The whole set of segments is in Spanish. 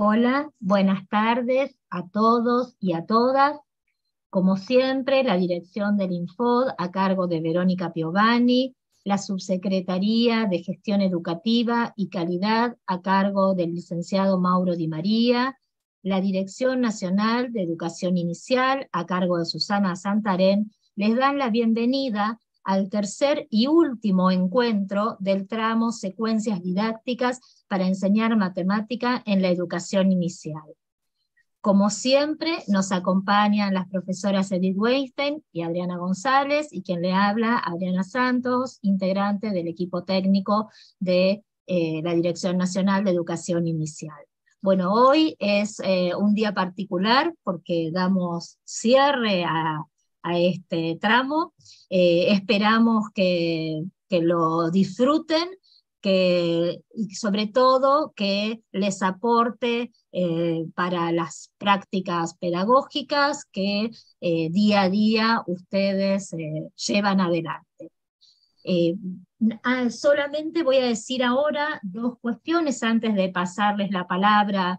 Hola, buenas tardes a todos y a todas. Como siempre, la dirección del Infod a cargo de Verónica Piovani, la Subsecretaría de Gestión Educativa y Calidad a cargo del licenciado Mauro Di María, la Dirección Nacional de Educación Inicial a cargo de Susana Santarén, les dan la bienvenida al tercer y último encuentro del tramo Secuencias Didácticas para enseñar matemática en la educación inicial. Como siempre, nos acompañan las profesoras Edith Weinstein y Adriana González, y quien le habla, Adriana Santos, integrante del equipo técnico de la Dirección Nacional de Educación Inicial. Bueno, hoy es un día particular porque damos cierre a este tramo. Esperamos que lo disfruten, y sobre todo que les aporte para las prácticas pedagógicas que día a día ustedes llevan adelante. Solamente voy a decir ahora dos cuestiones antes de pasarles la palabra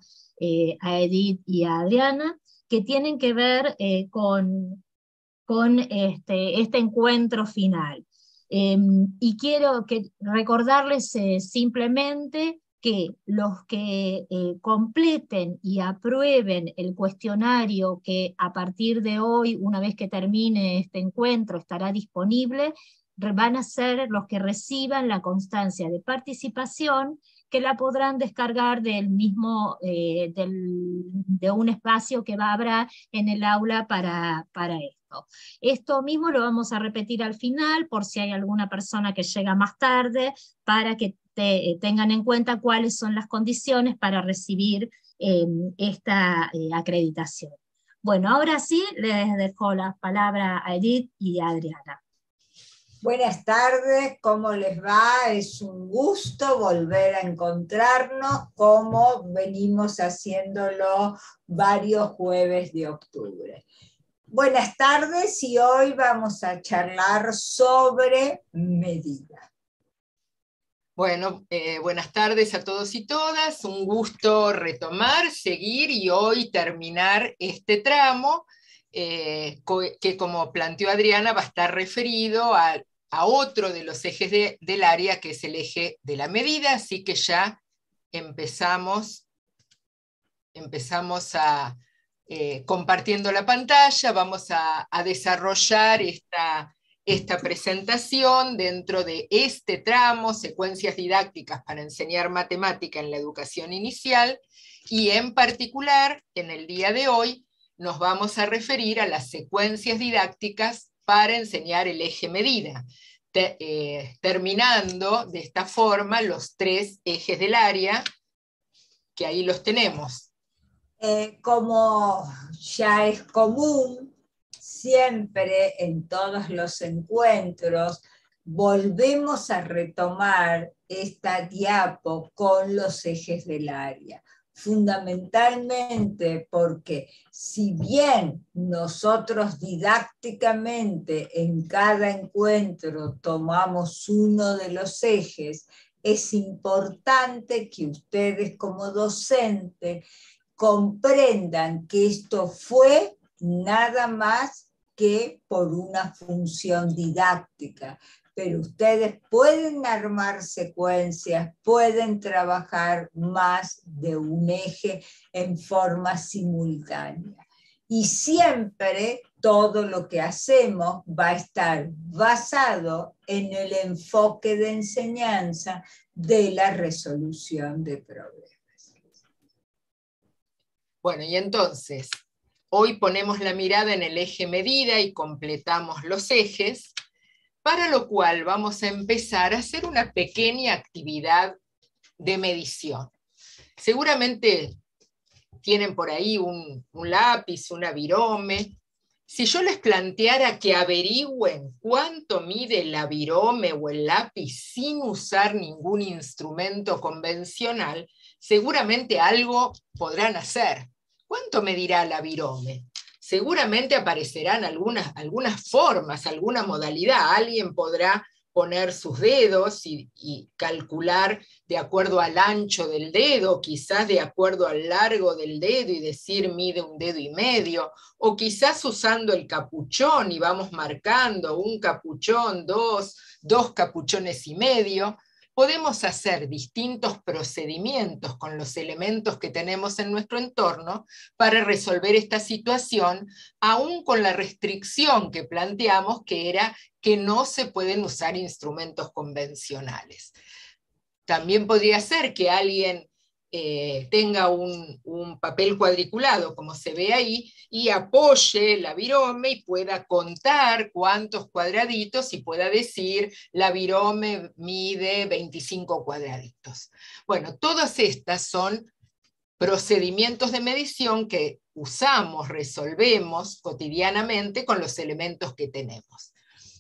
a Edith y a Adriana, que tienen que ver con este encuentro final. Y quiero recordarles simplemente que los que completen y aprueben el cuestionario que a partir de hoy, una vez que termine este encuentro, estará disponible, van a ser los que reciban la constancia de participación, que la podrán descargar del mismo, de un espacio que habrá en el aula para esto. Esto mismo lo vamos a repetir al final, por si hay alguna persona que llega más tarde, para que tengan en cuenta cuáles son las condiciones para recibir esta acreditación. Bueno, ahora sí, les dejo la palabra a Edith y a Adriana. Buenas tardes, ¿cómo les va? Es un gusto volver a encontrarnos como venimos haciéndolo varios jueves de octubre. Buenas tardes, y hoy vamos a charlar sobre medida. Bueno, buenas tardes a todos y todas, un gusto retomar, seguir y hoy terminar este tramo que, como planteó Adriana, va a estar referido a otro de los ejes del área, que es el eje de la medida, así que ya empezamos a compartiendo la pantalla, vamos a desarrollar esta presentación dentro de este tramo, secuencias didácticas para enseñar matemática en la educación inicial, y en particular, en el día de hoy, nos vamos a referir a las secuencias didácticas para enseñar el eje medida, terminando de esta forma los tres ejes del área, que ahí los tenemos. Como ya es común, siempre en todos los encuentros volvemos a retomar esta diapo con los ejes del área, fundamentalmente porque si bien nosotros didácticamente en cada encuentro tomamos uno de los ejes, es importante que ustedes como docentes comprendan que esto fue nada más que por una función didáctica, pero ustedes pueden armar secuencias, pueden trabajar más de un eje en forma simultánea. Y siempre todo lo que hacemos va a estar basado en el enfoque de enseñanza de la resolución de problemas. Bueno, y entonces, hoy ponemos la mirada en el eje medida y completamos los ejes, para lo cual vamos a empezar a hacer una pequeña actividad de medición. Seguramente tienen por ahí un lápiz, una virome. Si yo les planteara que averigüen cuánto mide la virome o el lápiz sin usar ningún instrumento convencional, seguramente algo podrán hacer. ¿Cuánto medirá la virome? Seguramente aparecerán algunas formas, alguna modalidad. Alguien podrá poner sus dedos y calcular de acuerdo al ancho del dedo, quizás de acuerdo al largo del dedo y decir mide 1,5 dedos, o quizás usando el capuchón y vamos marcando un capuchón, dos capuchones y medio. Podemos hacer distintos procedimientos con los elementos que tenemos en nuestro entorno para resolver esta situación, aún con la restricción que planteamos, que era que no se pueden usar instrumentos convencionales. También podría ser que alguien tenga un papel cuadriculado, como se ve ahí, y apoye la virome y pueda contar cuántos cuadraditos y pueda decir, la virome mide 25 cuadraditos. Bueno, todas estas son procedimientos de medición que usamos, resolvemos cotidianamente con los elementos que tenemos.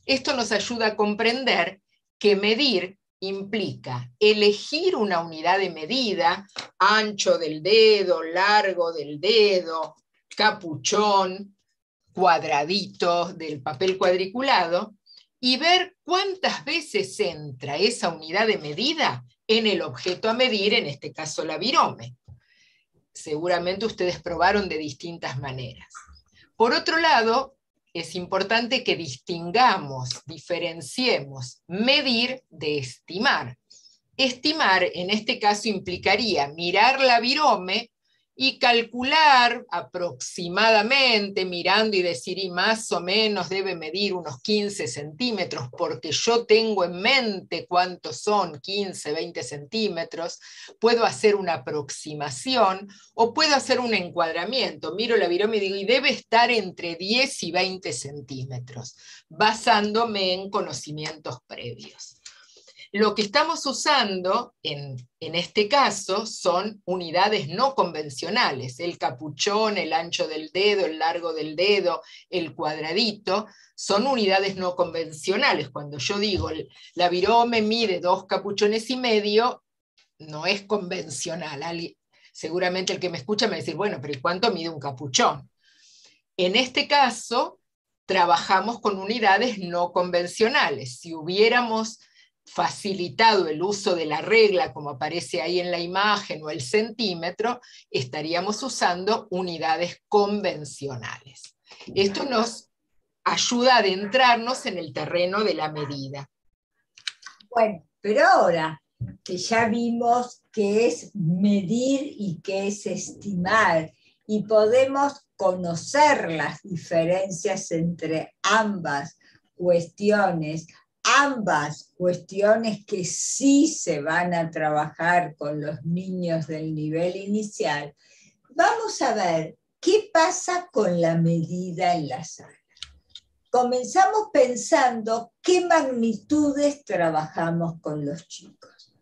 Esto nos ayuda a comprender que medir implica elegir una unidad de medida, ancho del dedo, largo del dedo, capuchón, cuadraditos del papel cuadriculado, y ver cuántas veces entra esa unidad de medida en el objeto a medir, en este caso la virome. Seguramente ustedes probaron de distintas maneras. Por otro lado, es importante que distingamos, diferenciemos medir de estimar. Estimar, en este caso, implicaría mirar la virome y calcular aproximadamente, mirando y decir, y más o menos debe medir unos 15 centímetros, porque yo tengo en mente cuántos son, 15, 20 centímetros, puedo hacer una aproximación, o puedo hacer un encuadramiento, miro la virome y digo, y debe estar entre 10 y 20 centímetros, basándome en conocimientos previos. Lo que estamos usando en este caso son unidades no convencionales, el capuchón, el ancho del dedo, el largo del dedo, el cuadradito, son unidades no convencionales. Cuando yo digo la virome mide 2 capuchones y medio, no es convencional. Seguramente el que me escucha me va a decir, bueno, pero ¿y cuánto mide un capuchón? En este caso, trabajamos con unidades no convencionales. Si hubiéramos facilitado el uso de la regla, como aparece ahí en la imagen, o el centímetro, estaríamos usando unidades convencionales. Esto nos ayuda a adentrarnos en el terreno de la medida. Bueno, pero ahora que ya vimos qué es medir y qué es estimar, y podemos conocer las diferencias entre ambas cuestiones que sí se van a trabajar con los niños del nivel inicial, vamos a ver qué pasa con la medida en la sala. Comenzamos pensando qué magnitudes trabajamos con los chicos.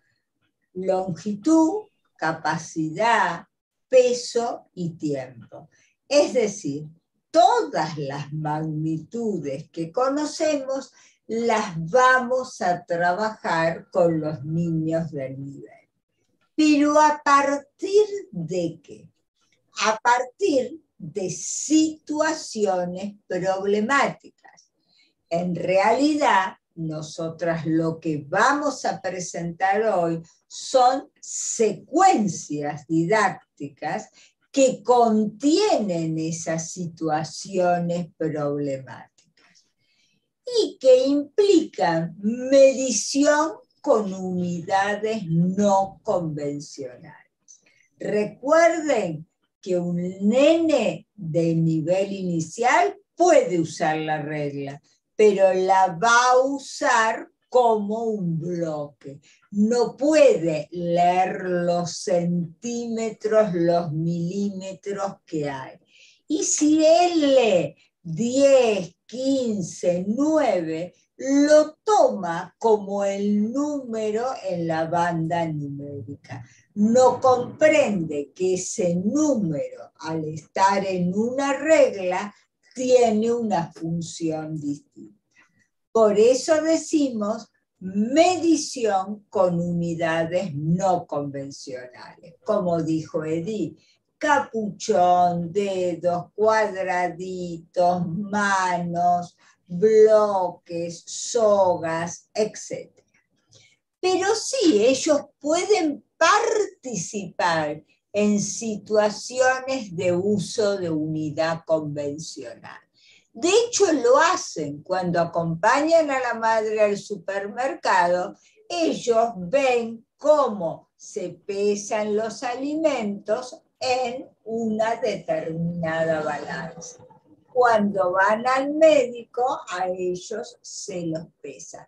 Longitud, capacidad, peso y tiempo. Es decir, todas las magnitudes que conocemos las vamos a trabajar con los niños del nivel. ¿Pero a partir de qué? A partir de situaciones problemáticas. En realidad, nosotras lo que vamos a presentar hoy son secuencias didácticas que contienen esas situaciones problemáticas y que implican medición con unidades no convencionales. Recuerden que un nene de nivel inicial puede usar la regla, pero la va a usar como un bloque. No puede leer los centímetros, los milímetros que hay. Y si él lee 10, 15, 9, lo toma como el número en la banda numérica. No comprende que ese número, al estar en una regla, tiene una función distinta. Por eso decimos medición con unidades no convencionales. Como dijo Edith, capuchón, dedos, cuadraditos, manos, bloques, sogas, etc. Pero sí, ellos pueden participar en situaciones de uso de unidad convencional. De hecho, lo hacen cuando acompañan a la madre al supermercado. Ellos ven cómo se pesan los alimentos en una determinada balanza. Cuando van al médico, a ellos se los pesan.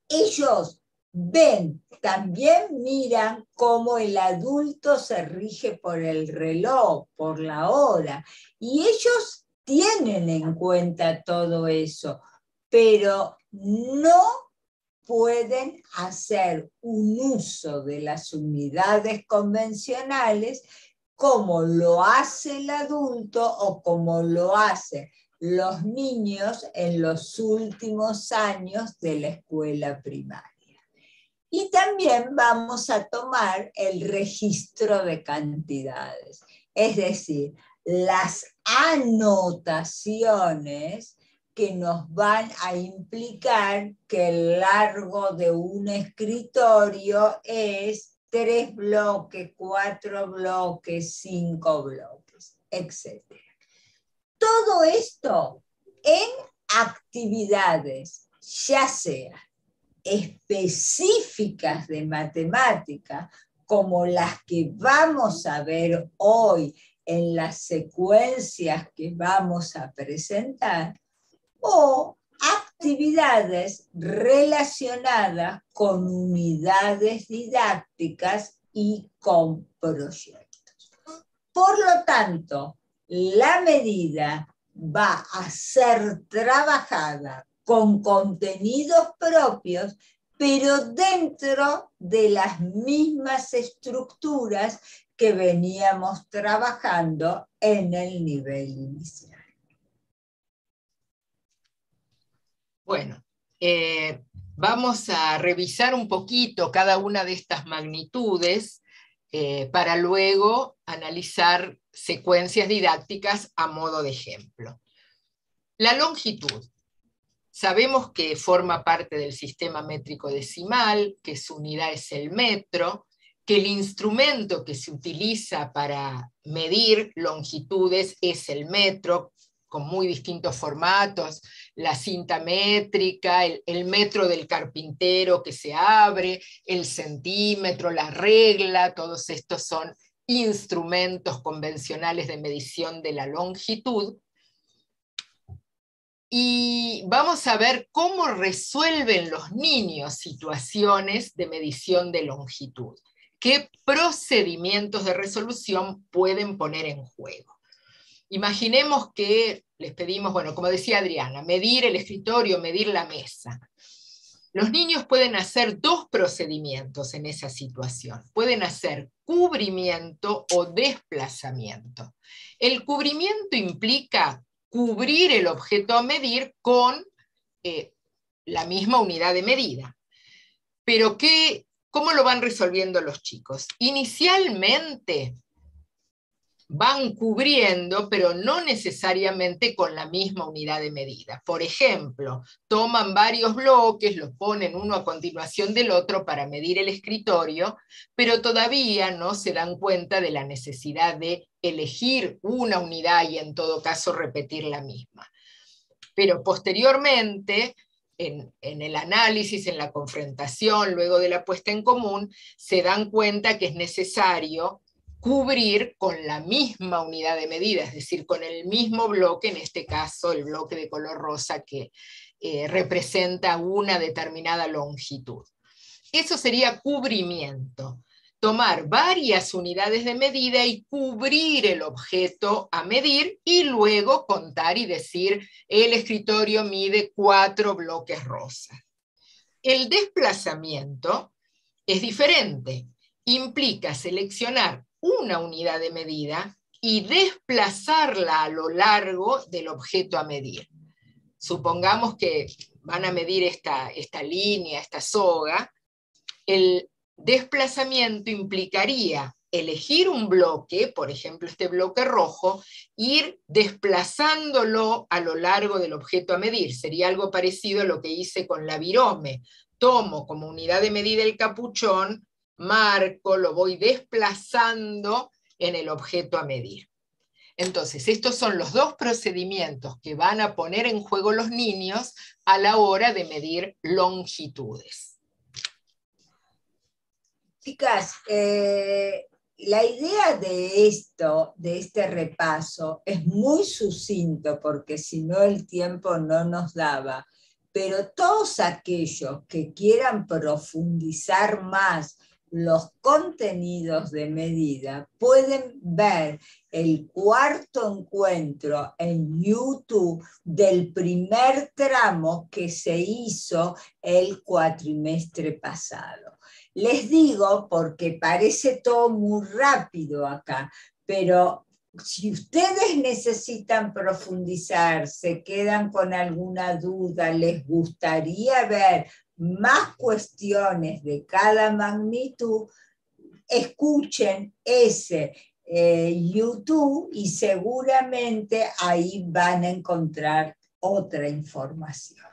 Ellos ven, también miran cómo el adulto se rige por el reloj, por la hora, y ellos tienen en cuenta todo eso, pero no pueden hacer un uso de las unidades convencionales como lo hace el adulto o como lo hacen los niños en los últimos años de la escuela primaria. Y también vamos a tomar el registro de cantidades, es decir, las anotaciones que nos van a implicar que el largo de un escritorio es 3 bloques, 4 bloques, 5 bloques, etc. Todo esto en actividades, ya sea específicas de matemática, como las que vamos a ver hoy en las secuencias que vamos a presentar, o actividades relacionadas con unidades didácticas y con proyectos. Por lo tanto, la medida va a ser trabajada con contenidos propios, pero dentro de las mismas estructuras que veníamos trabajando en el nivel inicial. Bueno, vamos a revisar un poquito cada una de estas magnitudes para luego analizar secuencias didácticas a modo de ejemplo. La longitud. Sabemos que forma parte del sistema métrico decimal, que su unidad es el metro, que el instrumento que se utiliza para medir longitudes es el metro, con muy distintos formatos, la cinta métrica, el metro del carpintero que se abre, el centímetro, la regla, todos estos son instrumentos convencionales de medición de la longitud. Y vamos a ver cómo resuelven los niños situaciones de medición de longitud. ¿Qué procedimientos de resolución pueden poner en juego? Imaginemos que les pedimos, bueno, como decía Adriana, medir el escritorio, medir la mesa. Los niños pueden hacer dos procedimientos en esa situación. Pueden hacer cubrimiento o desplazamiento. El cubrimiento implica cubrir el objeto a medir con la misma unidad de medida. Pero ¿cómo lo van resolviendo los chicos? Inicialmente van cubriendo, pero no necesariamente con la misma unidad de medida. Por ejemplo, toman varios bloques, los ponen uno a continuación del otro para medir el escritorio, pero todavía no se dan cuenta de la necesidad de elegir una unidad y en todo caso repetir la misma. Pero posteriormente, en el análisis, en la confrontación, luego de la puesta en común, se dan cuenta que es necesario cubrir con la misma unidad de medida, es decir, con el mismo bloque, en este caso el bloque de color rosa que representa una determinada longitud. Eso sería cubrimiento. Tomar varias unidades de medida y cubrir el objeto a medir y luego contar y decir el escritorio mide 4 bloques rosas. El desplazamiento es diferente. Implica seleccionar una unidad de medida y desplazarla a lo largo del objeto a medir. Supongamos que van a medir esta línea, esta soga. El desplazamiento implicaría elegir un bloque, por ejemplo este bloque rojo, ir desplazándolo a lo largo del objeto a medir. Sería algo parecido a lo que hice con la virome. Tomo como unidad de medida el capuchón, marco, lo voy desplazando en el objeto a medir. Entonces, estos son los dos procedimientos que van a poner en juego los niños a la hora de medir longitudes. Chicas, la idea de este repaso, es muy sucinto, porque si no el tiempo no nos daba, pero todos aquellos que quieran profundizar más los contenidos de medida, pueden ver el cuarto encuentro en YouTube del primer tramo que se hizo el cuatrimestre pasado. Les digo porque parece todo muy rápido acá, pero si ustedes necesitan profundizar, se quedan con alguna duda, les gustaría ver más cuestiones de cada magnitud, escuchen ese YouTube y seguramente ahí van a encontrar otra información.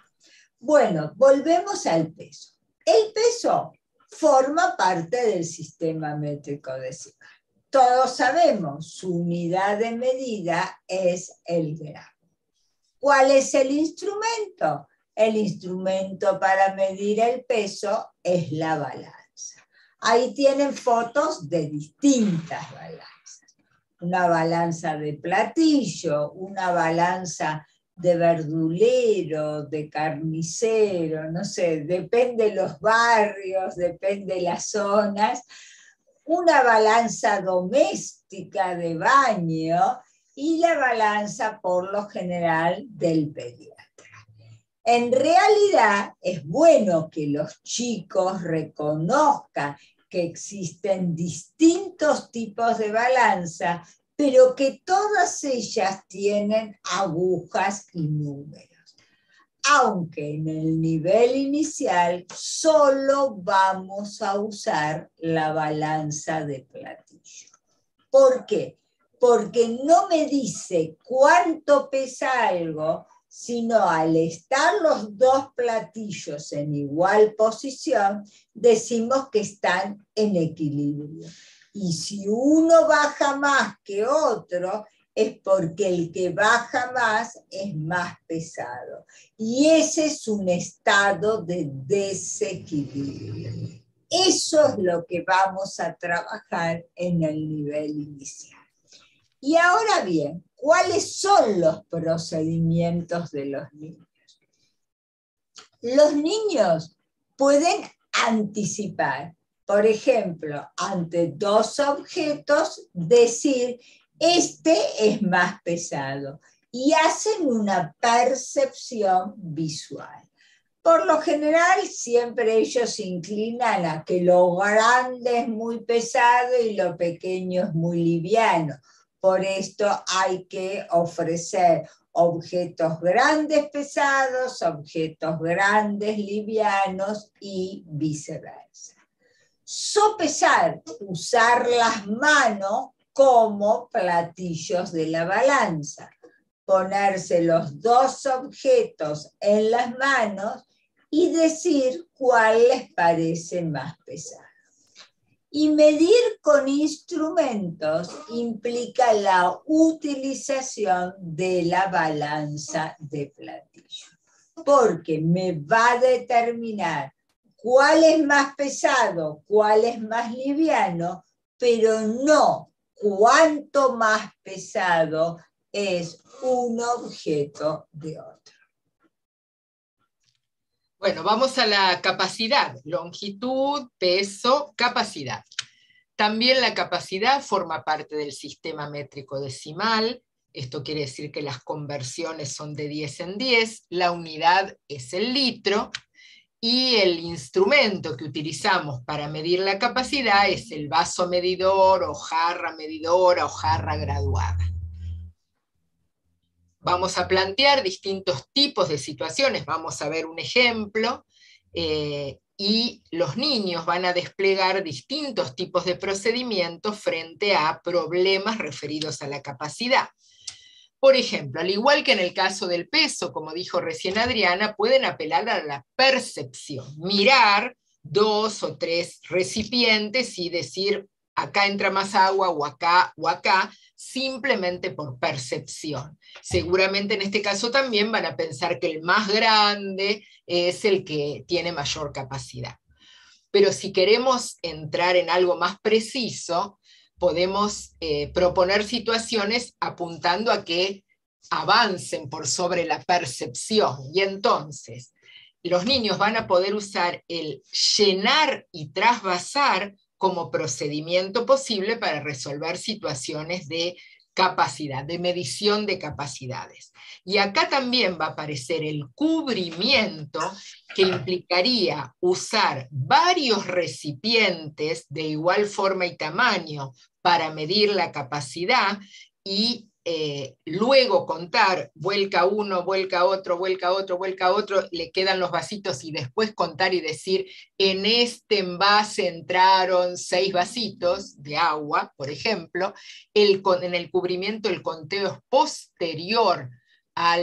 Bueno, volvemos al peso. El peso forma parte del sistema métrico decimal. Todos sabemos, su unidad de medida es el gramo. ¿Cuál es el instrumento? El instrumento para medir el peso es la balanza. Ahí tienen fotos de distintas balanzas. Una balanza de platillo, una balanza de verdulero, de carnicero, no sé, depende de los barrios, depende de las zonas. Una balanza doméstica de baño y la balanza por lo general del pediatra. En realidad es bueno que los chicos reconozcan que existen distintos tipos de balanza, pero que todas ellas tienen agujas y números. Aunque en el nivel inicial solo vamos a usar la balanza de platillo. ¿Por qué? Porque no me dice cuánto pesa algo, sino al estar los dos platillos en igual posición, decimos que están en equilibrio. Y si uno baja más que otro, es porque el que baja más es más pesado. Y ese es un estado de desequilibrio. Eso es lo que vamos a trabajar en el nivel inicial. Y ahora bien, ¿cuáles son los procedimientos de los niños? Los niños pueden anticipar, por ejemplo, ante dos objetos, decir, este es más pesado, y hacen una percepción visual. Por lo general, siempre ellos se inclinan a que lo grande es muy pesado y lo pequeño es muy liviano. Por esto hay que ofrecer objetos grandes pesados, objetos grandes livianos y viceversa. Sopesar, usar las manos como platillos de la balanza. Ponerse los dos objetos en las manos y decir cuál les parece más pesado. Y medir con instrumentos implica la utilización de la balanza de platillo, porque me va a determinar cuál es más pesado, cuál es más liviano, pero no cuánto más pesado es un objeto de otro. Bueno, vamos a la capacidad, longitud, peso, capacidad. También la capacidad forma parte del sistema métrico decimal. Esto quiere decir que las conversiones son de 10 en 10, la unidad es el litro, y el instrumento que utilizamos para medir la capacidad es el vaso medidor, o jarra medidora, o jarra graduada. Vamos a plantear distintos tipos de situaciones. Vamos a ver un ejemplo. y los niños van a desplegar distintos tipos de procedimientos frente a problemas referidos a la capacidad. Por ejemplo, al igual que en el caso del peso, como dijo recién Adriana, pueden apelar a la percepción, mirar 2 o 3 recipientes y decir, acá entra más agua o acá, simplemente por percepción. Seguramente en este caso también van a pensar que el más grande es el que tiene mayor capacidad. Pero si queremos entrar en algo más preciso, podemos proponer situaciones apuntando a que avancen por sobre la percepción. Y entonces, los niños van a poder usar el llenar y trasvasar como procedimiento posible para resolver situaciones de capacidad, de medición de capacidades. Y acá también va a aparecer el cubrimiento, que implicaría usar varios recipientes de igual forma y tamaño para medir la capacidad y luego contar, vuelca uno, vuelca otro, vuelca otro, vuelca otro, le quedan los vasitos y después contar y decir, en este envase entraron 6 vasitos de agua, por ejemplo, en el cubrimiento el conteo es posterior a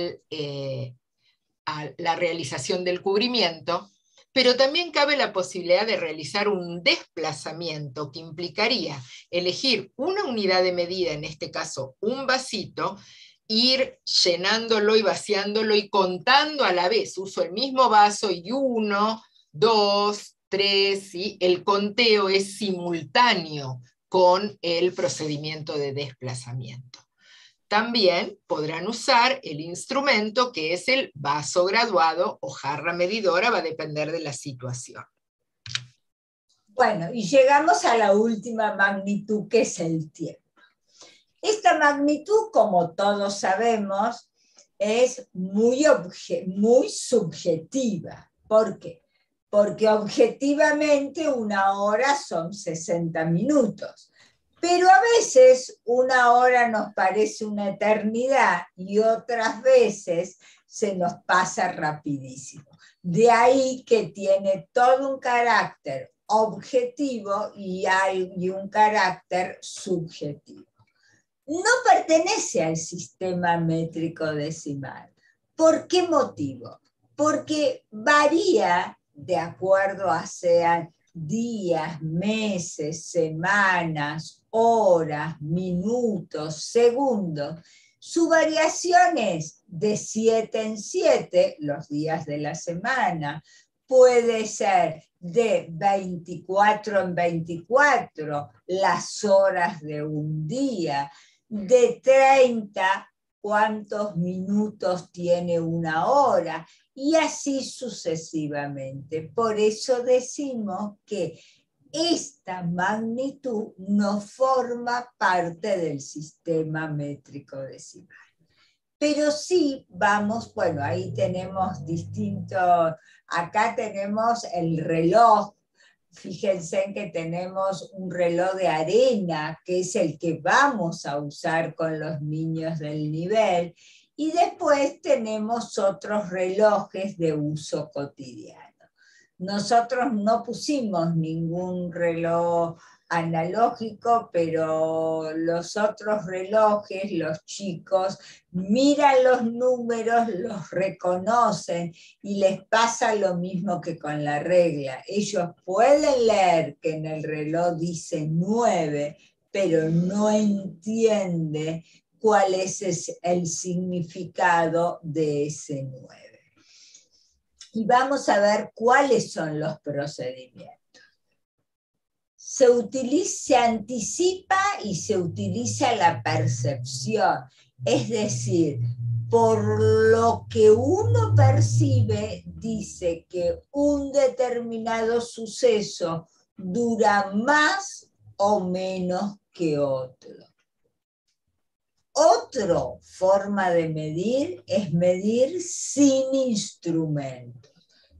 la realización del cubrimiento, pero también cabe la posibilidad de realizar un desplazamiento que implicaría elegir una unidad de medida, en este caso un vasito, ir llenándolo y vaciándolo y contando a la vez. Uso el mismo vaso y 1, 2, 3, ¿sí? El conteo es simultáneo con el procedimiento de desplazamiento. También podrán usar el instrumento que es el vaso graduado o jarra medidora, va a depender de la situación. Bueno, y llegamos a la última magnitud, que es el tiempo. Esta magnitud, como todos sabemos, es muy subjetiva. ¿Por qué? Porque objetivamente 1 hora son 60 minutos. Pero a veces 1 hora nos parece una eternidad y otras veces se nos pasa rapidísimo. De ahí que tiene todo un carácter objetivo y un carácter subjetivo. No pertenece al sistema métrico decimal. ¿Por qué motivo? Porque varía de acuerdo a sean días, meses, semanas, horas, minutos, segundos. Su variación es de 7 en 7, los días de la semana. Puede ser de 24 en 24, las horas de un día. De 30, cuántos minutos tiene 1 hora. Y así sucesivamente. Por eso decimos que esta magnitud no forma parte del sistema métrico decimal. Pero sí vamos, bueno, ahí tenemos distintos, acá tenemos el reloj. Fíjense en que tenemos un reloj de arena, que es el que vamos a usar con los niños del nivel. Y después tenemos otros relojes de uso cotidiano. Nosotros no pusimos ningún reloj analógico, pero los otros relojes, los chicos, miran los números, los reconocen y les pasa lo mismo que con la regla. Ellos pueden leer que en el reloj dice 9, pero no entienden cuál es el significado de ese 9. Y vamos a ver cuáles son los procedimientos. Se anticipa y se utiliza la percepción, es decir, por lo que uno percibe, dice que un determinado suceso dura más o menos que otro. Otra forma de medir es medir sin instrumentos.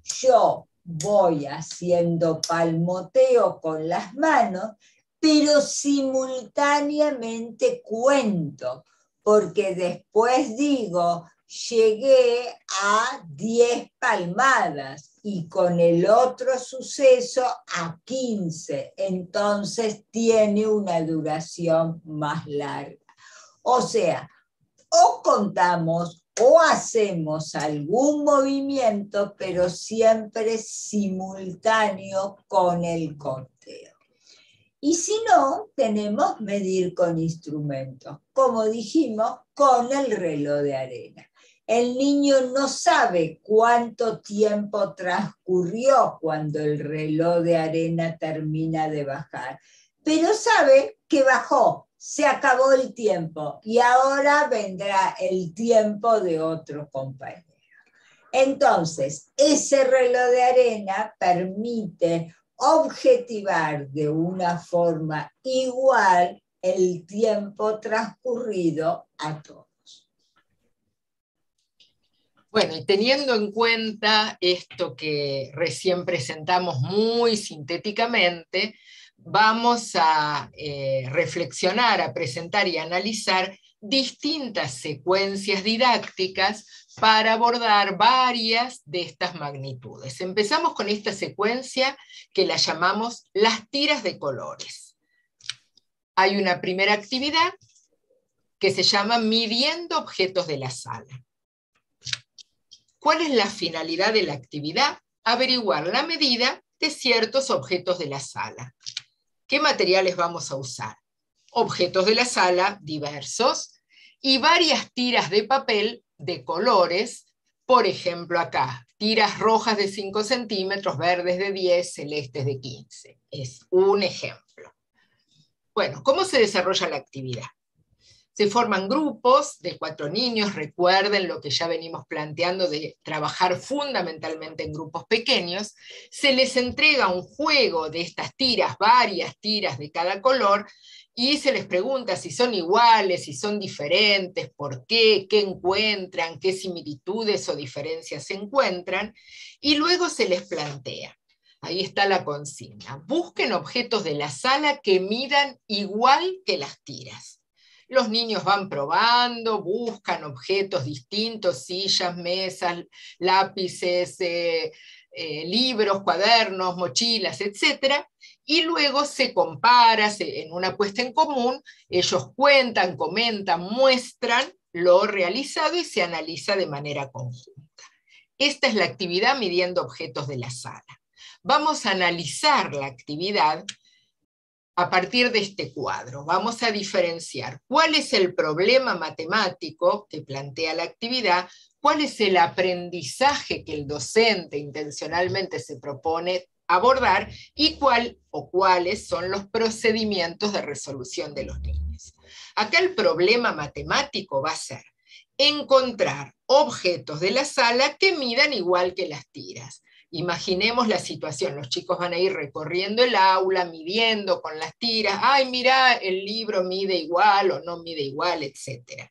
Yo voy haciendo palmoteo con las manos, pero simultáneamente cuento, porque después digo, llegué a 10 palmadas y con el otro suceso a 15. Entonces tiene una duración más larga. O sea, o contamos o hacemos algún movimiento, pero siempre simultáneo con el conteo. Y si no, tenemos medir con instrumentos, como dijimos, con el reloj de arena. El niño no sabe cuánto tiempo transcurrió cuando el reloj de arena termina de bajar, pero sabe que bajó, se acabó el tiempo y ahora vendrá el tiempo de otro compañero. Entonces, ese reloj de arena permite objetivar de una forma igual el tiempo transcurrido a todos. Bueno, y teniendo en cuenta esto que recién presentamos muy sintéticamente, vamos a reflexionar, a presentar y analizar distintas secuencias didácticas para abordar varias de estas magnitudes. Empezamos con esta secuencia que la llamamos las tiras de colores. Hay una primera actividad que se llama midiendo objetos de la sala. ¿Cuál es la finalidad de la actividad? Averiguar la medida de ciertos objetos de la sala. ¿Qué materiales vamos a usar? Objetos de la sala diversos y varias tiras de papel de colores. Por ejemplo, acá, tiras rojas de 5 centímetros, verdes de 10, celestes de 15. Es un ejemplo. Bueno, ¿cómo se desarrolla la actividad? Se forman grupos de 4 niños, recuerden lo que ya venimos planteando de trabajar fundamentalmente en grupos pequeños, se les entrega un juego de estas tiras, varias tiras de cada color, y se les pregunta si son iguales, si son diferentes, por qué encuentran, qué similitudes o diferencias se encuentran, y luego se les plantea. Ahí está la consigna. Busquen objetos de la sala que midan igual que las tiras. Los niños van probando, buscan objetos distintos, sillas, mesas, lápices, libros, cuadernos, mochilas, etc. Y luego se compara en una puesta en común, ellos cuentan, comentan, muestran lo realizado y se analiza de manera conjunta. Esta es la actividad midiendo objetos de la sala. Vamos a analizar la actividad a partir de este cuadro. Vamos a diferenciar cuál es el problema matemático que plantea la actividad, cuál es el aprendizaje que el docente intencionalmente se propone abordar y cuáles son los procedimientos de resolución de los niños. Acá el problema matemático va a ser encontrar objetos de la sala que midan igual que las tiras. Imaginemos la situación, los chicos van a ir recorriendo el aula, midiendo con las tiras, ay, mira, el libro mide igual o no mide igual, etc.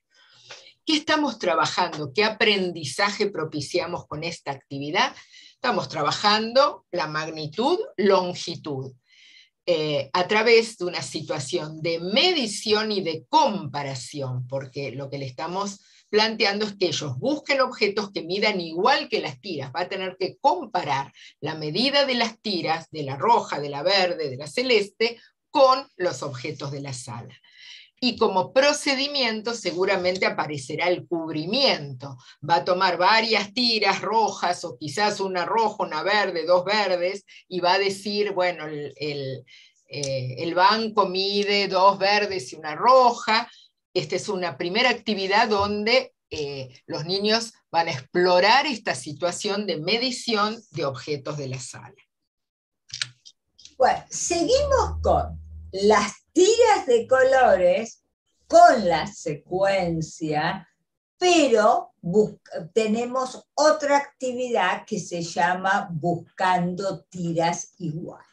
¿Qué estamos trabajando? ¿Qué aprendizaje propiciamos con esta actividad? Estamos trabajando la magnitud, longitud, a través de una situación de medición y de comparación, porque lo que le estamos planteando es que ellos busquen objetos que midan igual que las tiras. Va a tener que comparar la medida de las tiras, de la roja, de la verde, de la celeste, con los objetos de la sala. Y como procedimiento seguramente aparecerá el cubrimiento. Va a tomar varias tiras rojas, o quizás una roja, una verde, 2 verdes, y va a decir, bueno, el banco mide 2 verdes y una roja. Esta es una primera actividad donde los niños van a explorar esta situación de medición de objetos de la sala. Bueno, seguimos con las tiras de colores, con la secuencia, pero tenemos otra actividad que se llama buscando tiras iguales.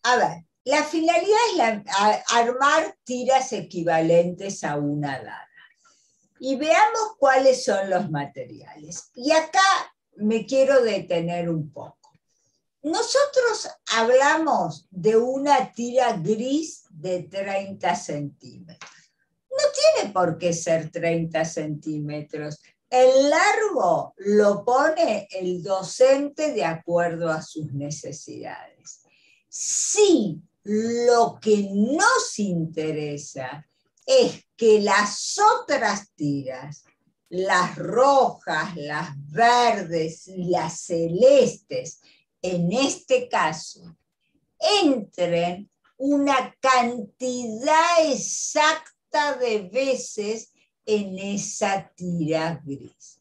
A ver, la finalidad es armar tiras equivalentes a una dada. Y veamos cuáles son los materiales. Y acá me quiero detener un poco. Nosotros hablamos de una tira gris de 30 centímetros. No tiene por qué ser 30 centímetros. El largo lo pone el docente de acuerdo a sus necesidades. Si lo que nos interesa es que las otras tiras, las rojas, las verdes y las celestes, en este caso, entren una cantidad exacta de veces en esa tira gris.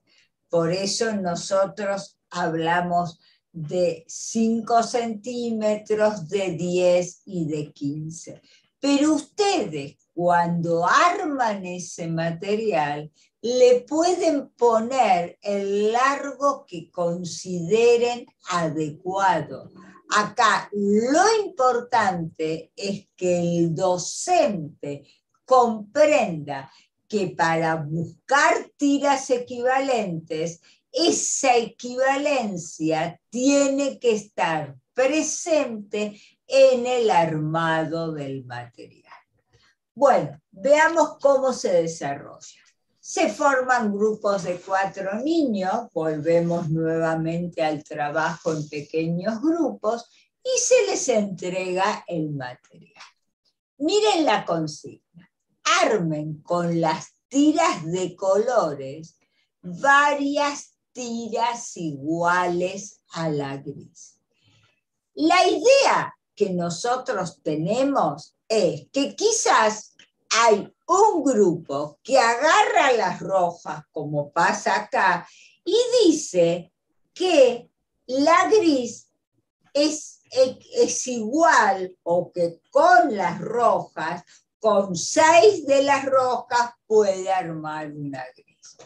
Por eso nosotros hablamos de 5 centímetros, de 10 y de 15. Pero ustedes, cuando arman ese material, le pueden poner el largo que consideren adecuado. Acá lo importante es que el docente comprenda que para buscar tiras equivalentes, esa equivalencia tiene que estar presente en el armado del material. Bueno, veamos cómo se desarrolla. Se forman grupos de 4 niños, volvemos nuevamente al trabajo en pequeños grupos y se les entrega el material. Miren la consigna. Armen con las tiras de colores varias tiras iguales a la gris. La idea que nosotros tenemos es que quizás hay un grupo que agarra las rojas, como pasa acá, y dice que la gris es igual o que con las rojas, con 6 de las rojas puede armar una gris.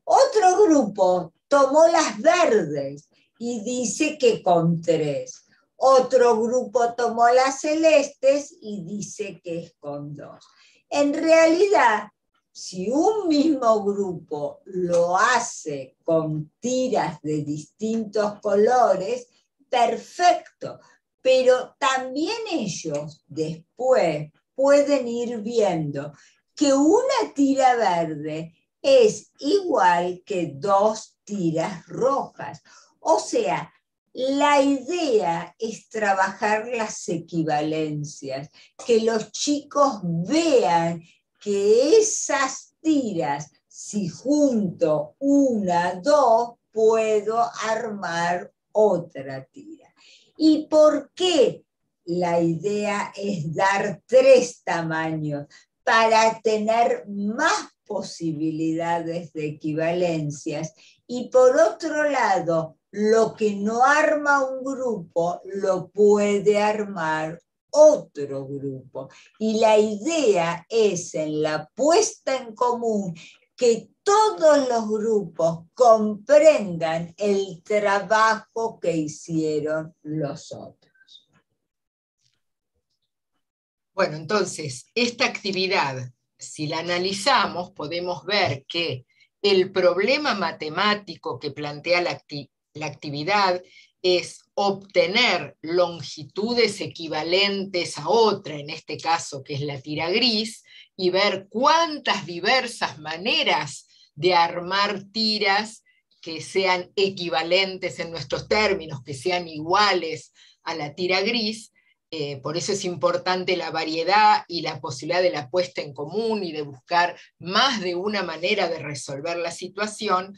Otro grupo tomó las verdes y dice que con 3. Otro grupo tomó las celestes y dice que es con 2. En realidad, si un mismo grupo lo hace con tiras de distintos colores, perfecto, pero también ellos después pueden ir viendo que una tira verde es igual que 2 tiras rojas. O sea, la idea es trabajar las equivalencias, que los chicos vean que esas tiras, si junto 1, 2, puedo armar otra tira. ¿Y por qué? La idea es dar 3 tamaños para tener más posibilidades de equivalencias. Y por otro lado, lo que no arma un grupo, lo puede armar otro grupo. Y la idea es en la puesta en común que todos los grupos comprendan el trabajo que hicieron los otros. Bueno, entonces, esta actividad, si la analizamos, podemos ver que el problema matemático que plantea la actividad es obtener longitudes equivalentes a otra, en este caso que es la tira gris, y ver cuántas diversas maneras de armar tiras que sean equivalentes en nuestros términos, que sean iguales a la tira gris. Por eso es importante la variedad y la posibilidad de la puesta en común y de buscar más de una manera de resolver la situación.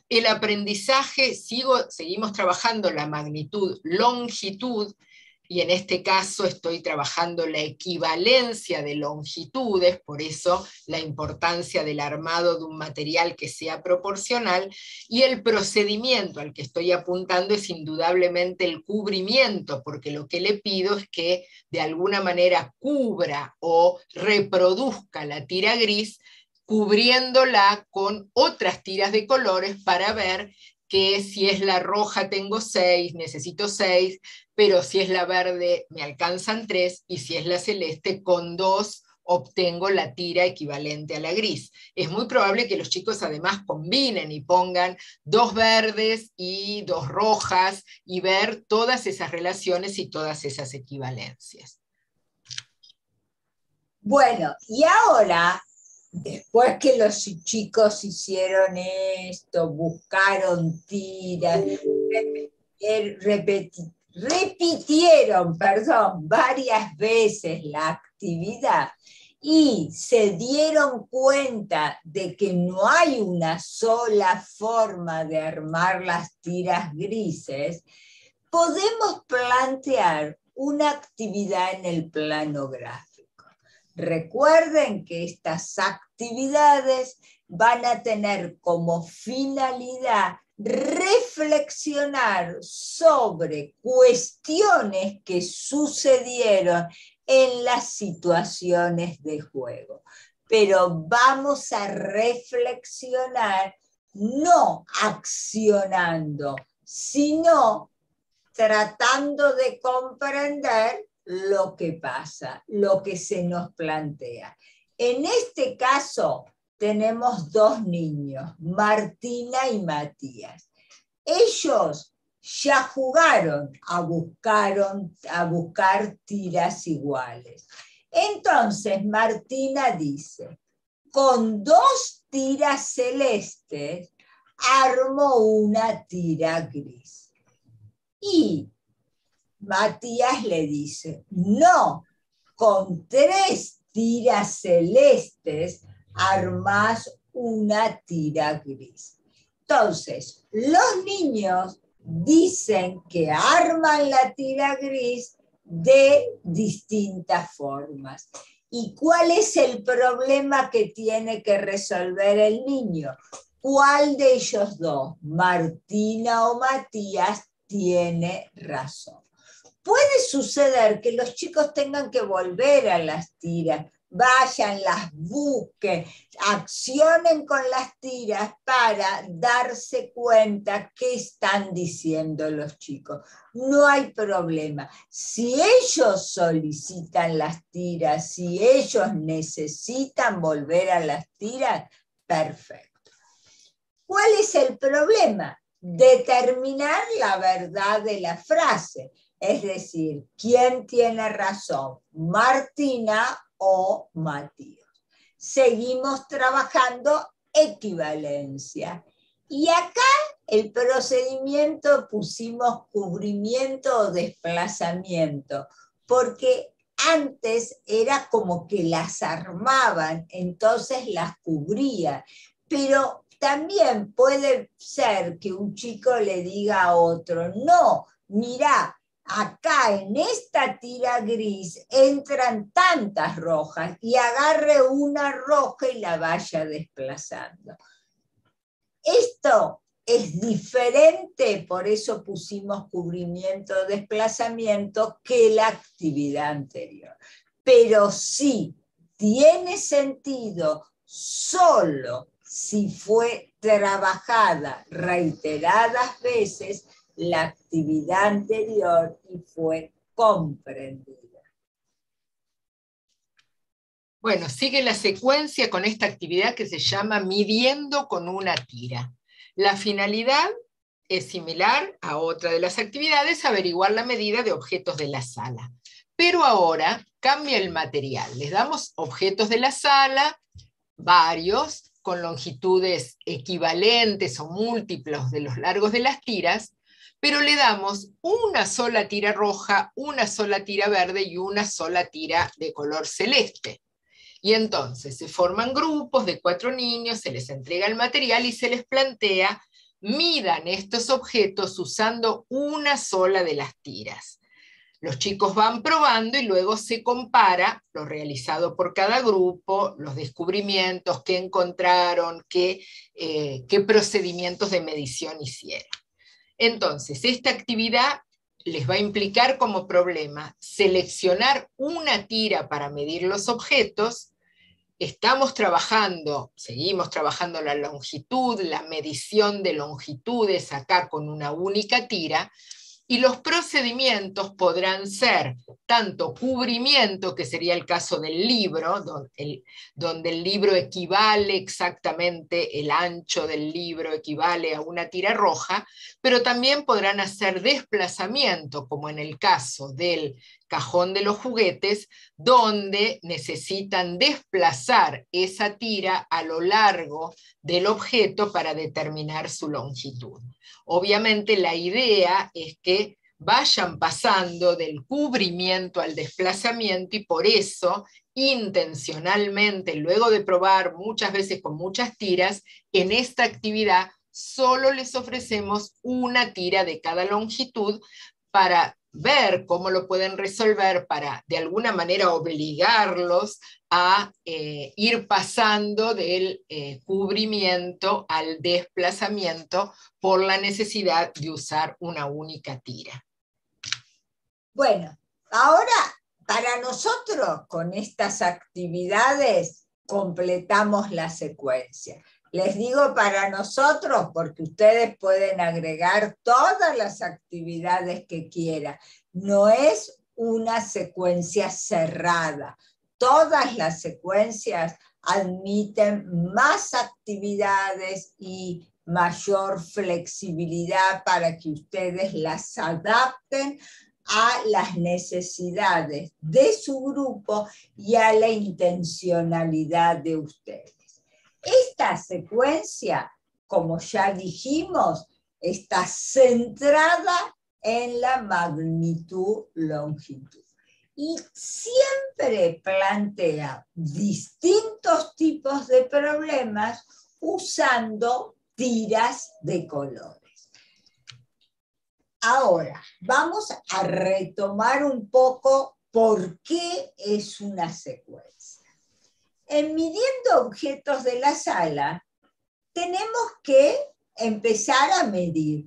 El aprendizaje, seguimos trabajando la magnitud, longitud, y en este caso estoy trabajando la equivalencia de longitudes, por eso la importancia del armado de un material que sea proporcional, y el procedimiento al que estoy apuntando es indudablemente el cubrimiento, porque lo que le pido es que de alguna manera cubra o reproduzca la tira gris, cubriéndola con otras tiras de colores para ver que si es la roja tengo 6, necesito 6, pero si es la verde me alcanzan 3, y si es la celeste con 2 obtengo la tira equivalente a la gris. Es muy probable que los chicos además combinen y pongan 2 verdes y 2 rojas y ver todas esas relaciones y todas esas equivalencias. Bueno, y ahora Después que los chicos hicieron esto, buscaron tiras, repitieron, varias veces la actividad y se dieron cuenta de que no hay una sola forma de armar las tiras grises, podemos plantear una actividad en el plano gráfico. Recuerden que estas actividades van a tener como finalidad reflexionar sobre cuestiones que sucedieron en las situaciones de juego. Pero vamos a reflexionar no accionando, sino tratando de comprender lo que pasa, lo que se nos plantea. En este caso, tenemos dos niños, Martina y Matías. Ellos ya jugaron a buscar tiras iguales. Entonces, Martina dice, con dos tiras celestes, armo una tira gris. Y Matías le dice, no, con tres tiras celestes armas una tira gris. Entonces, los niños dicen que arman la tira gris de distintas formas. ¿Y cuál es el problema que tiene que resolver el niño? ¿Cuál de ellos dos, Martina o Matías, tiene razón? Puede suceder que los chicos tengan que volver a las tiras, vayan, las busquen, accionen con las tiras para darse cuenta qué están diciendo los chicos. No hay problema. Si ellos solicitan las tiras, si ellos necesitan volver a las tiras, perfecto. ¿Cuál es el problema? Determinar la verdad de la frase. Es decir, ¿quién tiene razón? ¿Martina o Matías? Seguimos trabajando equivalencia. Y acá el procedimiento pusimos cubrimiento o desplazamiento, porque antes era como que las armaban, entonces las cubrían, pero también puede ser que un chico le diga a otro, no, mirá, acá en esta tira gris entran tantas rojas y agarre una roja y la vaya desplazando. Esto es diferente, por eso pusimos cubrimiento o desplazamiento, que la actividad anterior. Pero sí tiene sentido solo si fue trabajada reiteradas veces la actividad anterior y fue comprendida. Bueno, sigue la secuencia con esta actividad que se llama midiendo con una tira. La finalidad es similar a otra de las actividades, averiguar la medida de objetos de la sala. Pero ahora cambia el material. Les damos objetos de la sala, varios, con longitudes equivalentes o múltiplos de los largos de las tiras, pero le damos una sola tira roja, una sola tira verde y una sola tira de color celeste. Y entonces se forman grupos de 4 niños, se les entrega el material y se les plantea, midan estos objetos usando una sola de las tiras. Los chicos van probando y luego se compara lo realizado por cada grupo, los descubrimientos, qué encontraron, qué procedimientos de medición hicieron. Entonces, esta actividad les va a implicar como problema seleccionar una tira para medir los objetos. Seguimos trabajando la longitud, la medición de longitudes acá con una única tira, y los procedimientos podrán ser tanto cubrimiento, que sería el caso del libro, donde el libro equivale exactamente, el ancho del libro equivale a una tira roja, pero también podrán hacer desplazamiento, como en el caso del cajón de los juguetes, donde necesitan desplazar esa tira a lo largo del objeto para determinar su longitud. Obviamente la idea es que vayan pasando del cubrimiento al desplazamiento, y por eso intencionalmente, luego de probar muchas veces con muchas tiras, en esta actividad solo les ofrecemos una tira de cada longitud para ver cómo lo pueden resolver, para de alguna manera obligarlos a ir pasando del cubrimiento al desplazamiento por la necesidad de usar una única tira. Bueno, ahora para nosotros con estas actividades completamos la secuencia. Les digo para nosotros porque ustedes pueden agregar todas las actividades que quieran. No es una secuencia cerrada. Todas las secuencias admiten más actividades y mayor flexibilidad para que ustedes las adapten a las necesidades de su grupo y a la intencionalidad de ustedes. Esta secuencia, como ya dijimos, está centrada en la magnitud-longitud y siempre plantea distintos tipos de problemas usando tiras de colores. Ahora, vamos a retomar un poco por qué es una secuencia. En midiendo objetos de la sala, tenemos que empezar a medir.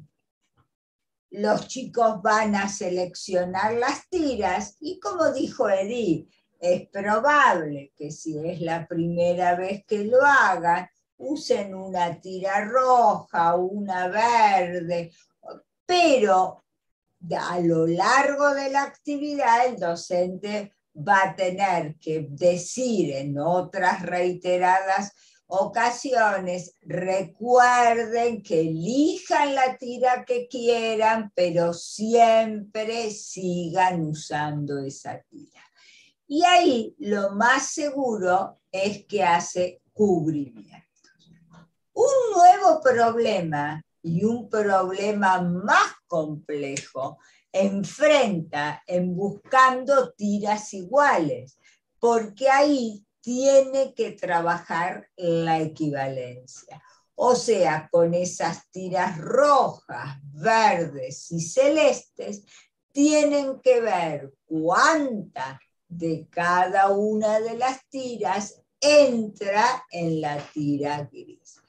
Los chicos van a seleccionar las tiras y, como dijo Edith, es probable que si es la primera vez que lo hagan, usen una tira roja, una verde, pero a lo largo de la actividad el docente va a tener que decir en otras reiteradas ocasiones, recuerden que elijan la tira que quieran, pero siempre sigan usando esa tira. Y ahí lo más seguro es que hace cubrimiento. Un nuevo problema y un problema más complejo enfrenta en buscando tiras iguales, porque ahí tiene que trabajar la equivalencia. O sea, con esas tiras rojas, verdes y celestes, tienen que ver cuánta de cada una de las tiras entra en la tira gris.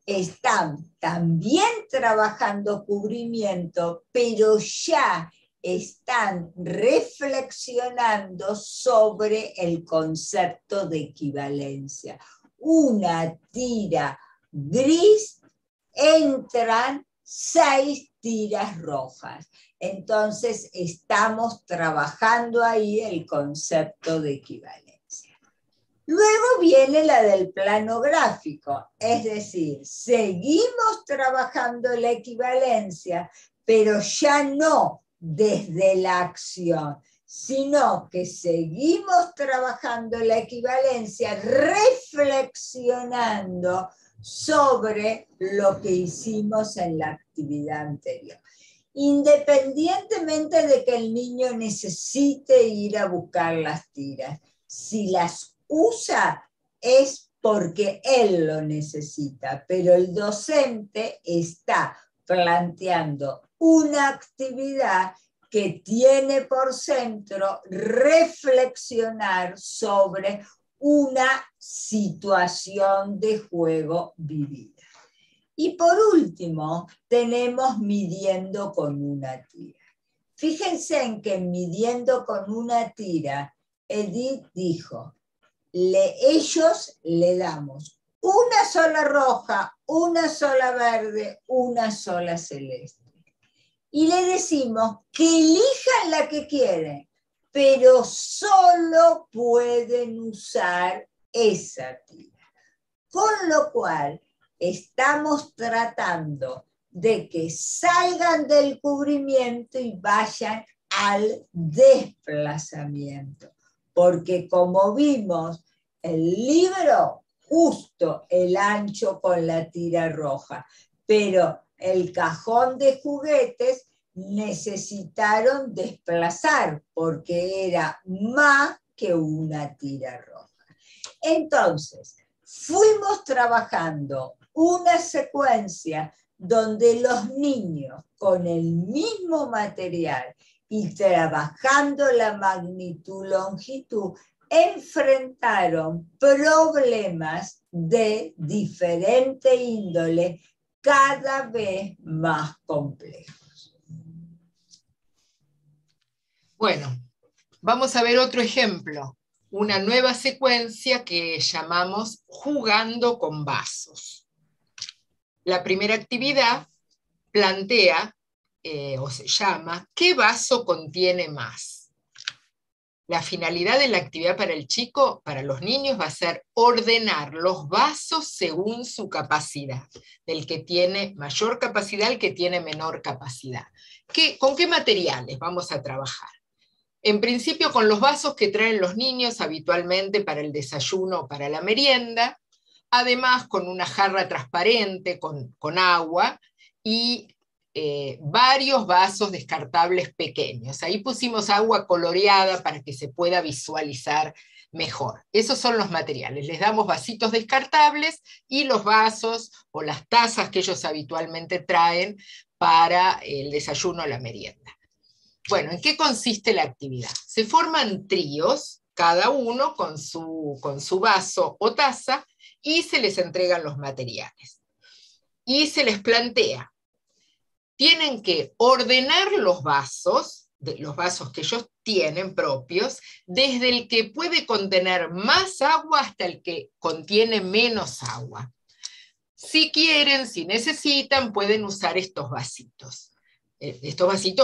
Están también trabajando cubrimiento, pero ya están reflexionando sobre el concepto de equivalencia. Una tira gris, entran 6 tiras rojas. Entonces estamos trabajando ahí el concepto de equivalencia. Luego viene la del plano gráfico, es decir, seguimos trabajando la equivalencia, pero ya no desde la acción, sino que seguimos trabajando la equivalencia reflexionando sobre lo que hicimos en la actividad anterior. Independientemente de que el niño necesite ir a buscar las tiras, si las usa es porque él lo necesita, pero el docente está planteando una actividad que tiene por centro reflexionar sobre una situación de juego vivida. Y por último, tenemos midiendo con una tira. Fíjense en que midiendo con una tira, Edith dijo, ellos le damos una sola roja, una sola verde, una sola celeste. Y le decimos que elijan la que quieren, pero solo pueden usar esa tira. Con lo cual, estamos tratando de que salgan del cubrimiento y vayan al desplazamiento, porque como vimos, el libro justo el ancho con la tira roja, pero el cajón de juguetes necesitaron desplazar porque era más que una tira roja. Entonces, fuimos trabajando una secuencia donde los niños con el mismo material y trabajando la magnitud, longitud, enfrentaron problemas de diferente índole cada vez más complejos. Bueno, vamos a ver otro ejemplo, una nueva secuencia que llamamos jugando con vasos. La primera actividad plantea, o se llama, ¿qué vaso contiene más? La finalidad de la actividad para el chico, para los niños, va a ser ordenar los vasos según su capacidad, del que tiene mayor capacidad al que tiene menor capacidad. ¿Con qué materiales vamos a trabajar? En principio con los vasos que traen los niños habitualmente para el desayuno o para la merienda, además con una jarra transparente con agua y varios vasos descartables pequeños. Ahí pusimos agua coloreada para que se pueda visualizar mejor. Esos son los materiales. Les damos vasitos descartables y los vasos o las tazas que ellos habitualmente traen para el desayuno o la merienda. Bueno, ¿en qué consiste la actividad? Se forman tríos, cada uno con su vaso o taza, y se les entregan los materiales. Y se les plantea, tienen que ordenar los vasos que ellos tienen propios, desde el que puede contener más agua hasta el que contiene menos agua. Si quieren, si necesitan, pueden usar estos vasitos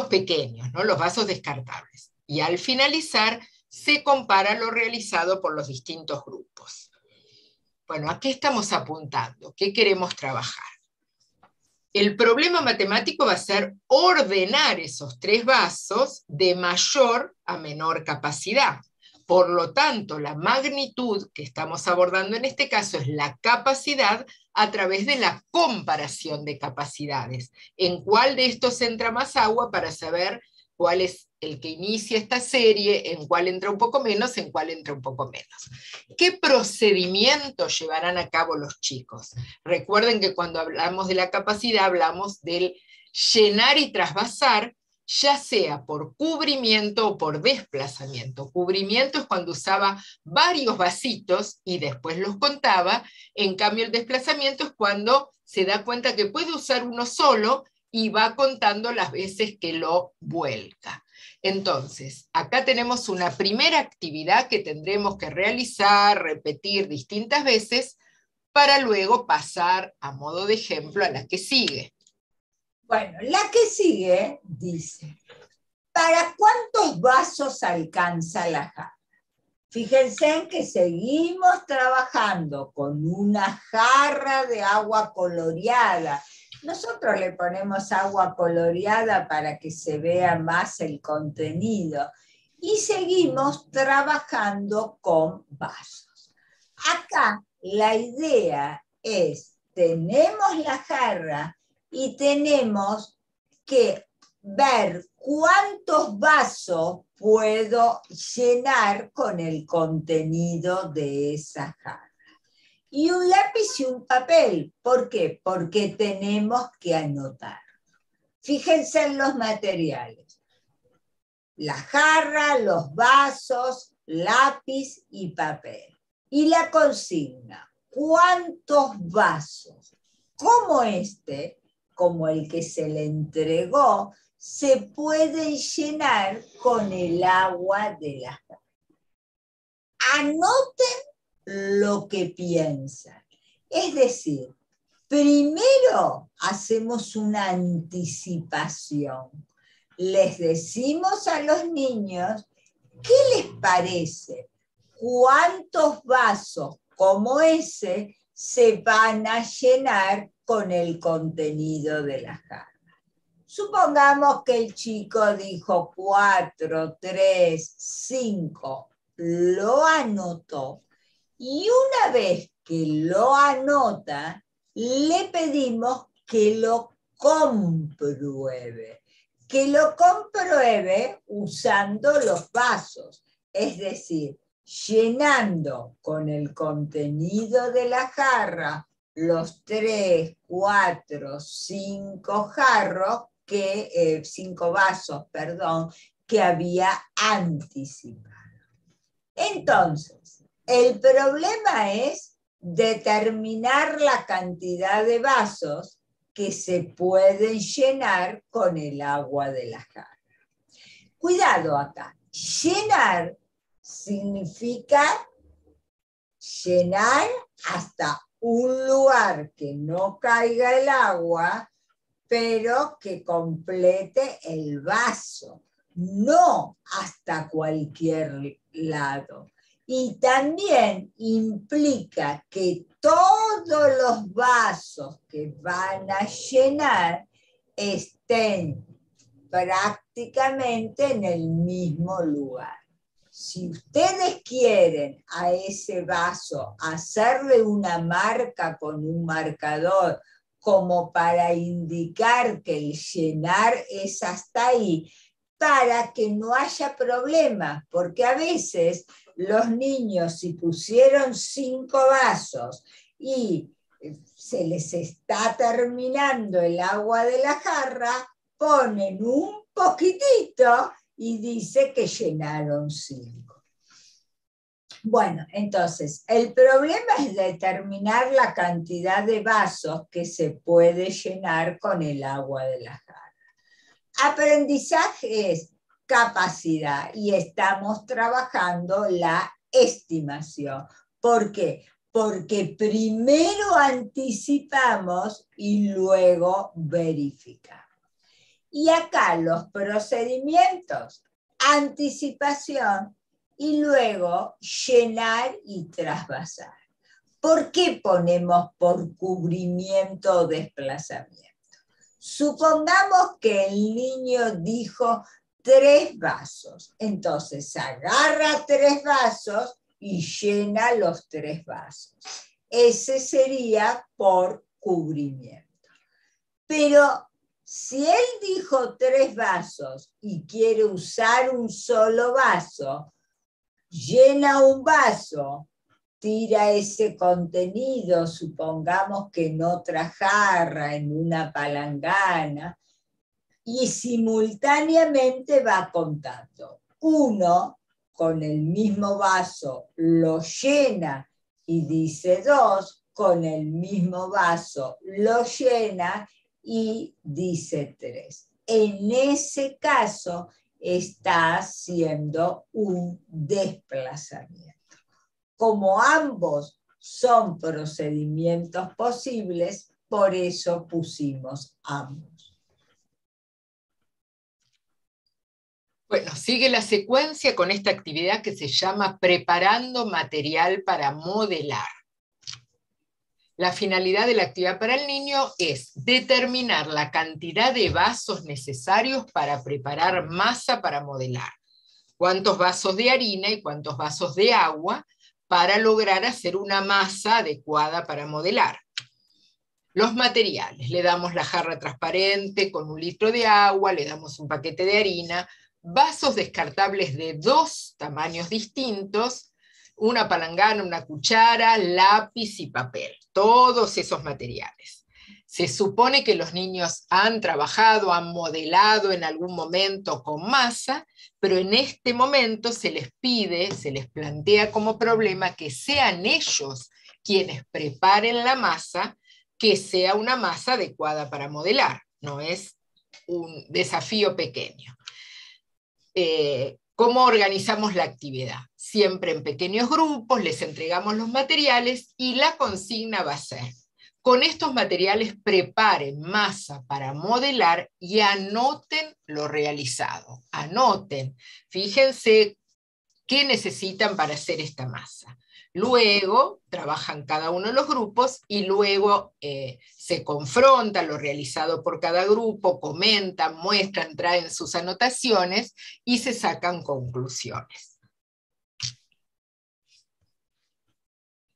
pequeños, ¿no? Los vasos descartables. Y al finalizar, se compara lo realizado por los distintos grupos. Bueno, ¿a qué estamos apuntando? ¿Qué queremos trabajar? El problema matemático va a ser ordenar esos 3 vasos de mayor a menor capacidad. Por lo tanto, la magnitud que estamos abordando en este caso es la capacidad a través de la comparación de capacidades. ¿En cuál de estos entra más agua para saber cuál es el que inicia esta serie, en cuál entra un poco menos, en cuál entra un poco menos? ¿Qué procedimiento llevarán a cabo los chicos? Recuerden que cuando hablamos de la capacidad hablamos del llenar y trasvasar, ya sea por cubrimiento o por desplazamiento. Cubrimiento es cuando usaba varios vasitos y después los contaba, en cambio el desplazamiento es cuando se da cuenta que puede usar uno solo y va contando las veces que lo vuelca. Entonces, acá tenemos una primera actividad que tendremos que realizar, repetir distintas veces, para luego pasar a modo de ejemplo a la que sigue. Bueno, la que sigue dice, ¿para cuántos vasos alcanza la jarra? Fíjense en que seguimos trabajando con una jarra de agua coloreada. Nosotros le ponemos agua coloreada para que se vea más el contenido. Y seguimos trabajando con vasos. Acá la idea es, tenemos la jarra y tenemos que ver cuántos vasos puedo llenar con el contenido de esa jarra. Y un lápiz y un papel. ¿Por qué? Porque tenemos que anotar. Fíjense en los materiales. La jarra, los vasos, lápiz y papel. Y la consigna, ¿cuántos vasos? Como como el que se le entregó, se pueden llenar con el agua de la jarra. Anoten lo que piensan. Es decir, primero hacemos una anticipación. Les decimos a los niños, ¿qué les parece? ¿Cuántos vasos como ese se van a llenar con el contenido de la jarra? Supongamos que el chico dijo 4, 3, 5, lo anotó, y una vez que lo anota, le pedimos que lo compruebe usando los vasos, es decir, llenando con el contenido de la jarra los 3, 4, 5 jarros, 5 vasos, que había anticipado. Entonces, el problema es determinar la cantidad de vasos que se pueden llenar con el agua de la jarra. Cuidado acá, llenar significa llenar hasta un lugar que no caiga el agua, pero que complete el vaso, no hasta cualquier lado. Y también implica que todos los vasos que van a llenar estén prácticamente en el mismo lugar. Si ustedes quieren a ese vaso hacerle una marca con un marcador como para indicar que el llenar es hasta ahí, para que no haya problemas, porque a veces los niños, si pusieron 5 vasos y se les está terminando el agua de la jarra, ponen un poquitito y dice que llenaron 5. Bueno, entonces, el problema es determinar la cantidad de vasos que se puede llenar con el agua de la jarra. Aprendizaje es capacidad y estamos trabajando la estimación. ¿Por qué? Porque primero anticipamos y luego verificamos. Y acá los procedimientos, anticipación y luego llenar y trasvasar. ¿Por qué ponemos por cubrimiento o desplazamiento? Supongamos que el niño dijo 3 vasos, entonces agarra 3 vasos y llena los 3 vasos. Ese sería por cubrimiento. Pero si él dijo 3 vasos y quiere usar un solo vaso, llena un vaso, tira ese contenido, supongamos que en otra jarra, en una palangana, y simultáneamente va contando. Uno, con el mismo vaso, lo llena y dice 2, con el mismo vaso lo llena y dice 3. En ese caso está haciendo un desplazamiento. Como ambos son procedimientos posibles, por eso pusimos ambos. Bueno, sigue la secuencia con esta actividad que se llama preparando material para modelar. La finalidad de la actividad para el niño es determinar la cantidad de vasos necesarios para preparar masa para modelar. Cuántos vasos de harina y cuántos vasos de agua para lograr hacer una masa adecuada para modelar. Los materiales, le damos la jarra transparente con 1 litro de agua, le damos un paquete de harina, vasos descartables de 2 tamaños distintos, una palangana, una cuchara, lápiz y papel, todos esos materiales. Se supone que los niños han trabajado, han modelado en algún momento con masa, pero en este momento se les pide, se les plantea como problema que sean ellos quienes preparen la masa, que sea una masa adecuada para modelar, no es un desafío pequeño. ¿Cómo organizamos la actividad? Siempre en pequeños grupos, les entregamos los materiales y la consigna va a ser: con estos materiales preparen masa para modelar y anoten lo realizado. Anoten, fíjense qué necesitan para hacer esta masa. Luego trabajan cada uno de los grupos y luego se confronta lo realizado por cada grupo, comentan, muestran, traen sus anotaciones y se sacan conclusiones.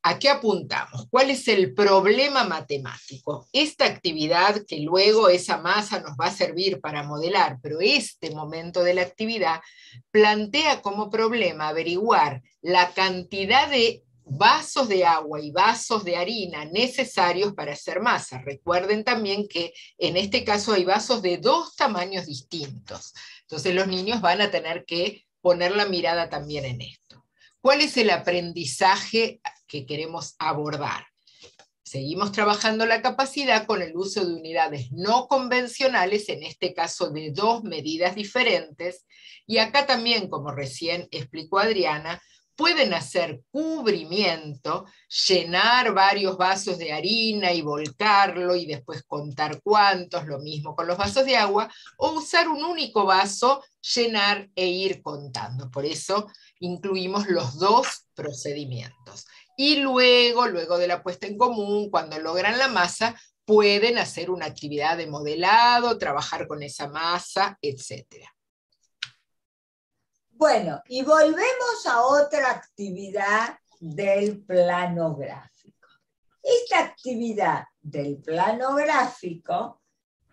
¿A qué apuntamos? ¿Cuál es el problema matemático? Esta actividad, que luego esa masa nos va a servir para modelar, pero este momento de la actividad plantea como problema averiguar la cantidad de vasos de agua y vasos de harina necesarios para hacer masa. Recuerden también que en este caso hay vasos de 2 tamaños distintos. Entonces los niños van a tener que poner la mirada también en esto. ¿Cuál es el aprendizaje que queremos abordar? Seguimos trabajando la capacidad con el uso de unidades no convencionales, en este caso de 2 medidas diferentes, y acá también, como recién explicó Adriana, pueden hacer cubrimiento, llenar varios vasos de harina y volcarlo y después contar cuántos, lo mismo con los vasos de agua, o usar un único vaso, llenar e ir contando. Por eso incluimos los 2 procedimientos. Y luego de la puesta en común, cuando logran la masa, pueden hacer una actividad de modelado, trabajar con esa masa, etc. Bueno, y volvemos a otra actividad del plano gráfico. Esta actividad del plano gráfico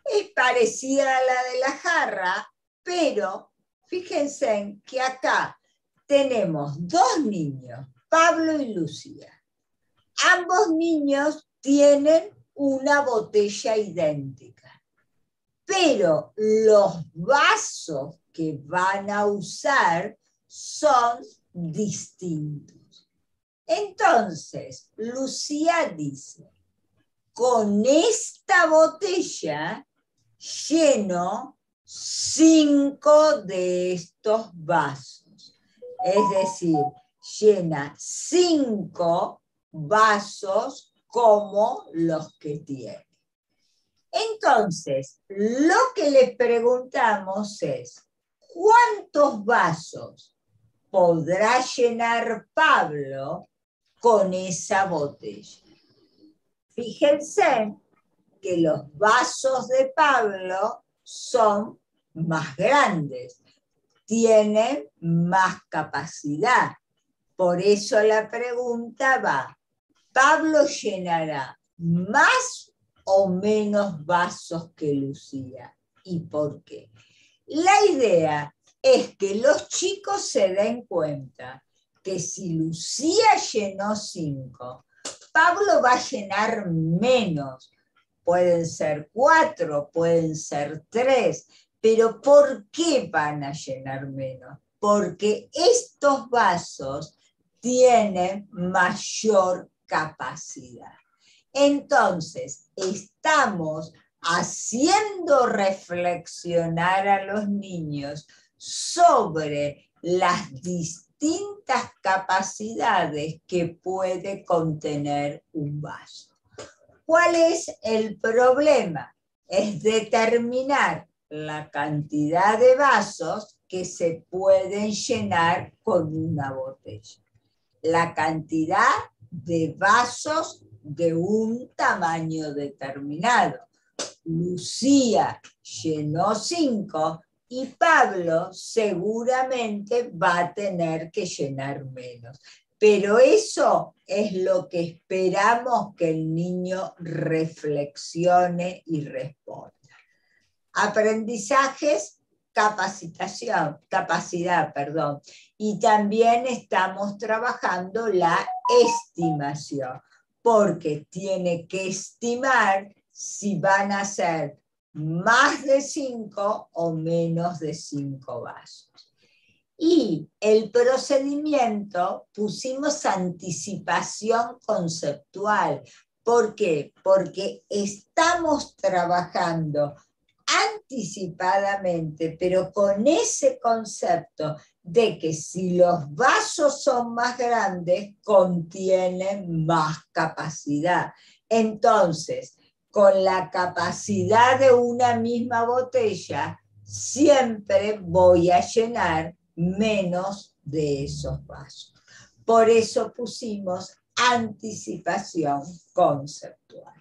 es parecida a la de la jarra, pero fíjense que acá tenemos 2 niños, Pablo y Lucía. Ambos niños tienen una botella idéntica, pero los vasos que van a usar son distintos. Entonces, Lucía dice, con esta botella lleno 5 de estos vasos. Es decir, llena 5 vasos como los que tiene. Entonces, lo que les preguntamos es, ¿cuántos vasos podrá llenar Pablo con esa botella? Fíjense que los vasos de Pablo son más grandes, tienen más capacidad. Por eso la pregunta va, ¿Pablo llenará más o menos vasos que Lucía? ¿Y por qué? La idea es que los chicos se den cuenta que si Lucía llenó 5, Pablo va a llenar menos. Pueden ser 4, pueden ser 3, pero ¿por qué van a llenar menos? Porque estos vasos tienen mayor capacidad. Entonces, estamos haciendo reflexionar a los niños sobre las distintas capacidades que puede contener un vaso. ¿Cuál es el problema? Es determinar la cantidad de vasos que se pueden llenar con una botella. La cantidad de vasos de un tamaño determinado. Lucía llenó 5 y Pablo seguramente va a tener que llenar menos. Pero eso es lo que esperamos que el niño reflexione y responda. Aprendizajes, capacidad, y también estamos trabajando la estimación, porque tiene que estimar si van a ser más de 5 o menos de 5 vasos. Y el procedimiento pusimos anticipación conceptual. ¿Por qué? Porque estamos trabajando anticipadamente, pero con ese concepto de que si los vasos son más grandes, contienen más capacidad. Entonces, con la capacidad de una misma botella, siempre voy a llenar menos de esos vasos. Por eso pusimos anticipación conceptual.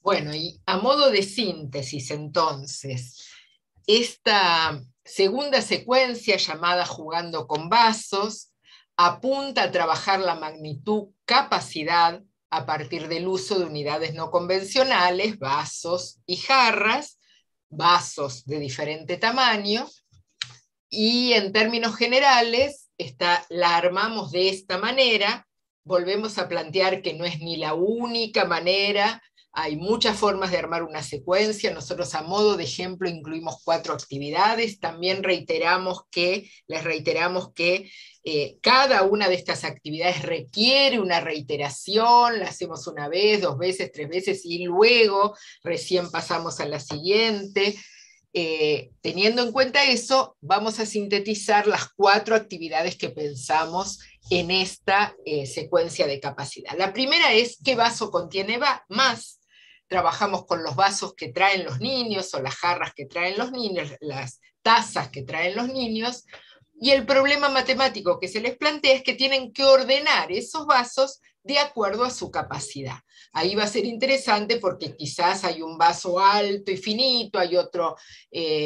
Bueno, y a modo de síntesis, entonces, esta segunda secuencia llamada Jugando con Vasos apunta a trabajar la magnitud capacidad a partir del uso de unidades no convencionales, vasos y jarras, vasos de diferente tamaño, y en términos generales la armamos de esta manera. Volvemos a plantear que no es ni la única manera, hay muchas formas de armar una secuencia. Nosotros a modo de ejemplo incluimos 4 actividades. También les reiteramos que cada una de estas actividades requiere una reiteración, la hacemos una vez, 2 veces, 3 veces, y luego recién pasamos a la siguiente. Teniendo en cuenta eso, vamos a sintetizar las 4 actividades que pensamos en esta secuencia de capacidad. La primera es ¿qué vaso contiene más? Trabajamos con los vasos que traen los niños, o las jarras que traen los niños, las tazas que traen los niños, y el problema matemático que se les plantea es que tienen que ordenar esos vasos de acuerdo a su capacidad. Ahí va a ser interesante porque quizás hay un vaso alto y finito, hay otro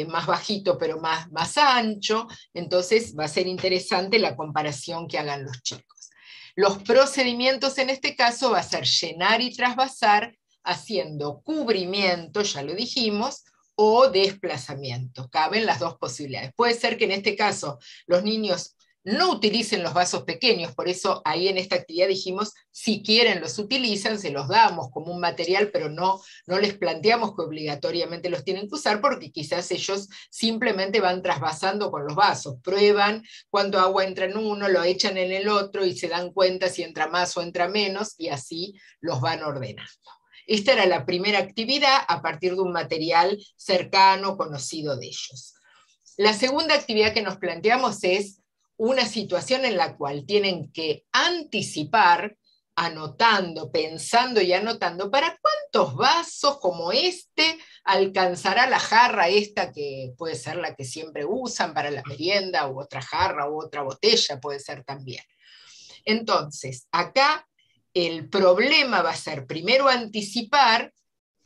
más bajito pero más ancho, entonces va a ser interesante la comparación que hagan los chicos. Los procedimientos en este caso va a ser llenar y trasvasar, haciendo cubrimiento, ya lo dijimos, o desplazamiento. Caben las 2 posibilidades. Puede ser que en este caso los niños no utilicen los vasos pequeños, por eso ahí en esta actividad dijimos, si quieren los utilizan, se los damos como un material, pero no les planteamos que obligatoriamente los tienen que usar, porque quizás ellos simplemente van trasvasando con los vasos, prueban cuánto agua entra en uno, lo echan en el otro y se dan cuenta si entra más o entra menos, y así los van ordenando. Esta era la primera actividad a partir de un material cercano, conocido de ellos. La segunda actividad que nos planteamos es una situación en la cual tienen que anticipar, anotando, pensando y anotando, ¿para cuántos vasos como este alcanzará la jarra esta, que puede ser la que siempre usan para la merienda, u otra jarra, u otra botella puede ser también? Entonces, acá el problema va a ser primero anticipar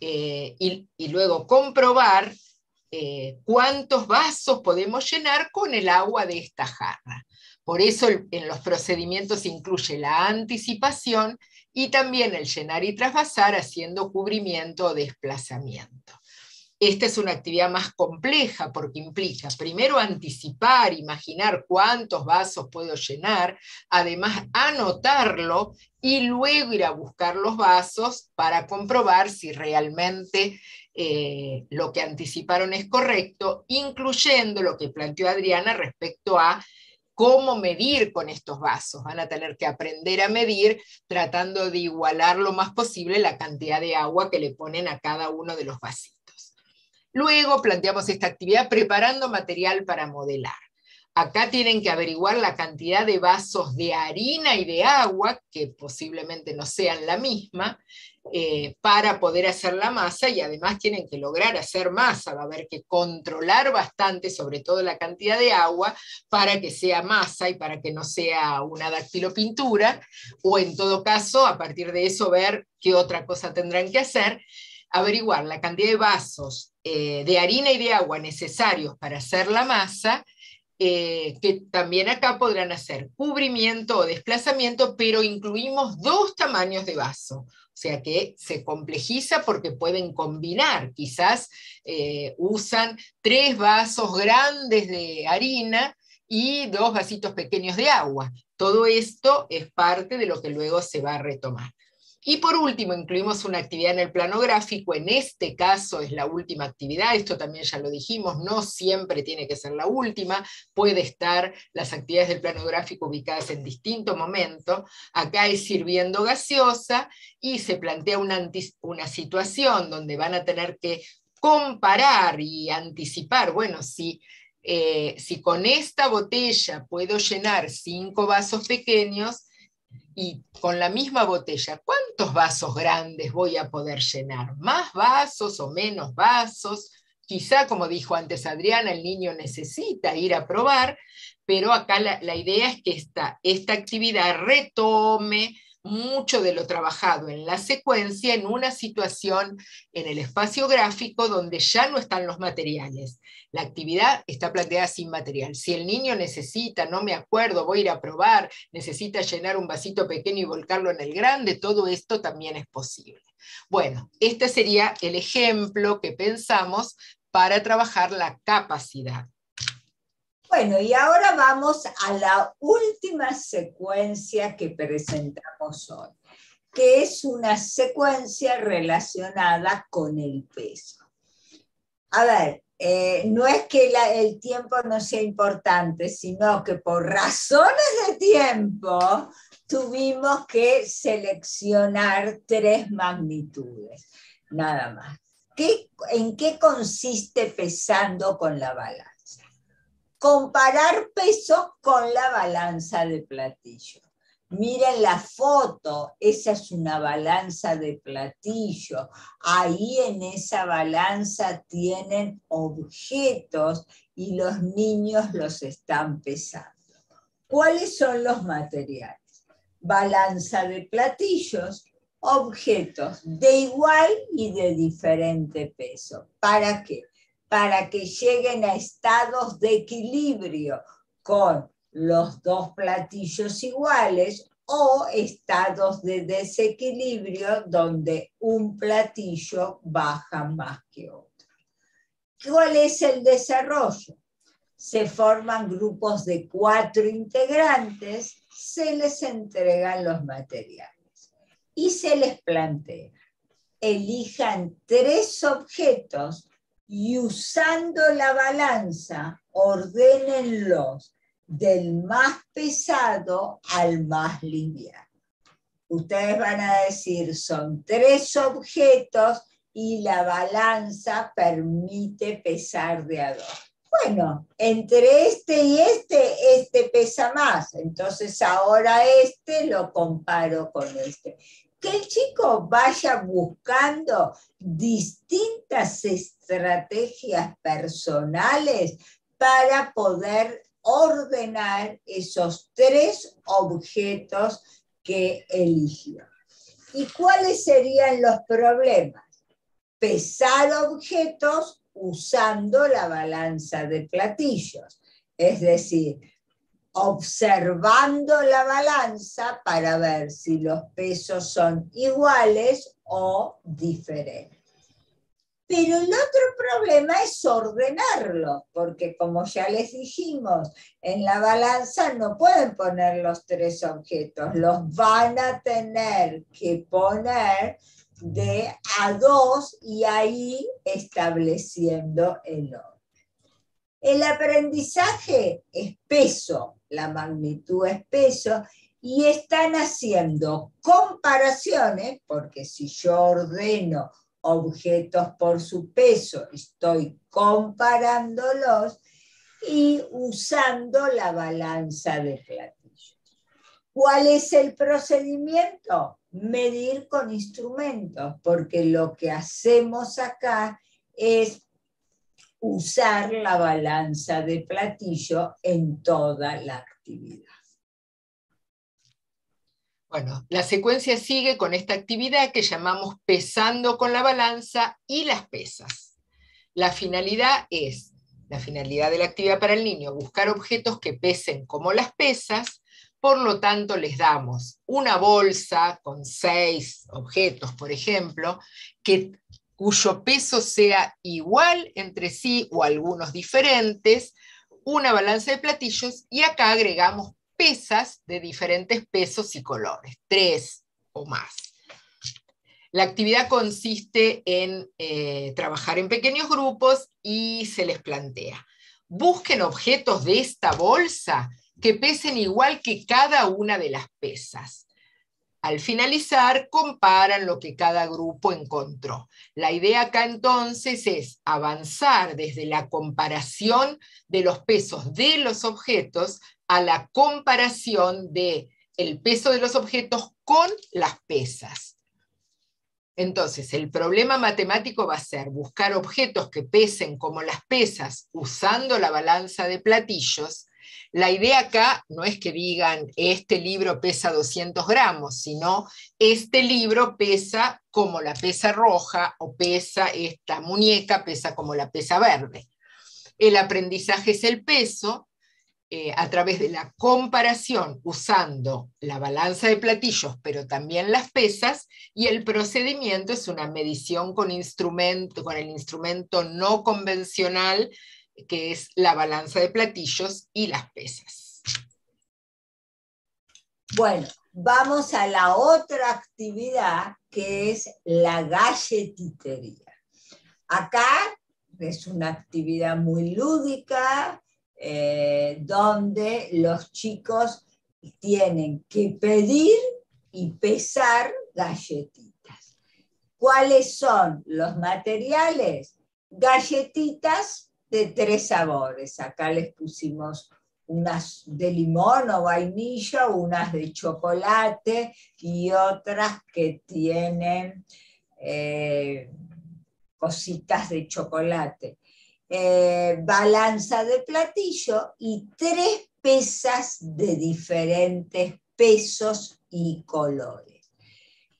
y luego comprobar cuántos vasos podemos llenar con el agua de esta jarra. Por eso en los procedimientos incluye la anticipación y también el llenar y trasvasar haciendo cubrimiento o desplazamiento. Esta es una actividad más compleja porque implica primero anticipar, imaginar cuántos vasos puedo llenar, además anotarlo y luego ir a buscar los vasos para comprobar si realmente lo que anticiparon es correcto, incluyendo lo que planteó Adriana respecto a cómo medir con estos vasos. Van a tener que aprender a medir tratando de igualar lo más posible la cantidad de agua que le ponen a cada uno de los vasitos. Luego planteamos esta actividad preparando material para modelar. Acá tienen que averiguar la cantidad de vasos de harina y de agua, que posiblemente no sean la misma, para poder hacer la masa, y además tienen que lograr hacer masa. Va a haber que controlar bastante, sobre todo la cantidad de agua, para que sea masa y para que no sea una dactilopintura, o en todo caso, a partir de eso, ver qué otra cosa tendrán que hacer. Averiguar la cantidad de vasos de harina y de agua necesarios para hacer la masa, que también acá podrán hacer cubrimiento o desplazamiento, pero incluimos 2 tamaños de vaso. O sea que se complejiza porque pueden combinar, quizás usan 3 vasos grandes de harina y 2 vasitos pequeños de agua. Todo esto es parte de lo que luego se va a retomar. Y por último, incluimos una actividad en el plano gráfico. En este caso es la última actividad, esto también ya lo dijimos, no siempre tiene que ser la última, puede estar las actividades del plano gráfico ubicadas en distinto momento. Acá es sirviendo gaseosa y se plantea una situación donde van a tener que comparar y anticipar, bueno, si con esta botella puedo llenar 5 vasos pequeños, y con la misma botella, ¿cuántos vasos grandes voy a poder llenar? ¿Más vasos o menos vasos? Quizá, como dijo antes Adriana, el niño necesita ir a probar, pero acá la idea es que esta actividad retome mucho de lo trabajado en la secuencia en una situación en el espacio gráfico donde ya no están los materiales. La actividad está planteada sin material. Si el niño necesita, no me acuerdo, voy a ir a probar, necesita llenar un vasito pequeño y volcarlo en el grande, todo esto también es posible. Bueno, este sería el ejemplo que pensamos para trabajar la capacidad. Bueno, y ahora vamos a la última secuencia que presentamos hoy, que es una secuencia relacionada con el peso. A ver, no es que el tiempo no sea importante, sino que por razones de tiempo tuvimos que seleccionar 3 magnitudes, nada más. ¿En qué consiste pesando con la balanza? Comparar peso con la balanza de platillo. Miren la foto, esa es una balanza de platillo. Ahí en esa balanza tienen objetos y los niños los están pesando. ¿Cuáles son los materiales? Balanza de platillos, objetos de igual y de diferente peso. ¿Para qué? Para que lleguen a estados de equilibrio con los 2 platillos iguales o estados de desequilibrio donde un platillo baja más que otro. ¿Cuál es el desarrollo? Se forman grupos de 4 integrantes, se les entregan los materiales y se les plantea, elijan 3 objetos y usando la balanza, ordénenlos del más pesado al más liviano. Ustedes van a decir, son 3 objetos y la balanza permite pesar de a 2. Bueno, entre este y este pesa más, entonces ahora este lo comparo con este. Que el chico vaya buscando distintas estrategias personales para poder ordenar esos 3 objetos que eligió. ¿Y cuáles serían los problemas? Pesar objetos usando la balanza de platillos, es decir, observando la balanza para ver si los pesos son iguales o diferentes. Pero el otro problema es ordenarlo, porque como ya les dijimos, en la balanza no pueden poner los 3 objetos, los van a tener que poner de a 2 y ahí estableciendo el orden. El aprendizaje es peso, la magnitud es peso, y están haciendo comparaciones, porque si yo ordeno objetos por su peso, estoy comparándolos y usando la balanza de platillos. ¿Cuál es el procedimiento? Medir con instrumentos, porque lo que hacemos acá es usar la balanza de platillo en toda la actividad. Bueno, la secuencia sigue con esta actividad que llamamos pesando con la balanza y las pesas. La finalidad de la actividad para el niño, buscar objetos que pesen como las pesas, por lo tanto les damos una bolsa con 6 objetos, por ejemplo, cuyo peso sea igual entre sí o algunos diferentes, una balanza de platillos y acá agregamos pesas de diferentes pesos y colores, 3 o más. La actividad consiste en trabajar en pequeños grupos y se les plantea: busquen objetos de esta bolsa que pesen igual que cada una de las pesas. Al finalizar, comparan lo que cada grupo encontró. La idea acá entonces es avanzar desde la comparación de los pesos de los objetos a la comparación del peso de los objetos con las pesas. Entonces, el problema matemático va a ser buscar objetos que pesen como las pesas usando la balanza de platillos. La idea acá no es que digan, este libro pesa 200 gramos, sino este libro pesa como la pesa roja, o pesa esta muñeca, pesa como la pesa verde. El aprendizaje es el peso, a través de la comparación usando la balanza de platillos, pero también las pesas, y el procedimiento es una medición con el instrumento no convencional, que es la balanza de platillos y las pesas. Bueno, vamos a la otra actividad, que es la galletitería. Acá es una actividad muy lúdica, donde los chicos tienen que pedir y pesar galletitas. ¿Cuáles son los materiales? Galletitas de 3 sabores. Acá les pusimos unas de limón o vainilla, unas de chocolate y otras que tienen cositas de chocolate. Balanza de platillo y 3 pesas de diferentes pesos y colores.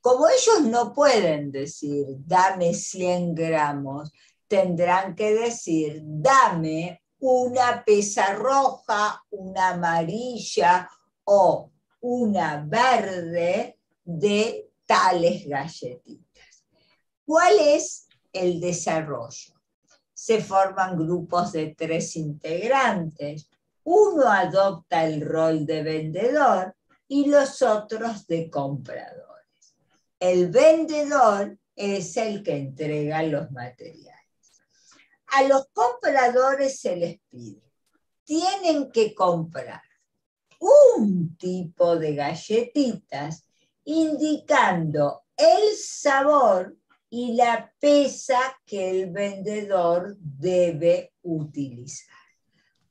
Como ellos no pueden decir, dame 100 gramos, tendrán que decir, dame una pesa roja, una amarilla o una verde de tales galletitas. ¿Cuál es el desarrollo? Se forman grupos de 3 integrantes. Uno adopta el rol de vendedor y los otros de compradores. El vendedor es el que entrega los materiales. A los compradores se les pide, tienen que comprar un tipo de galletitas indicando el sabor y la pesa que el vendedor debe utilizar.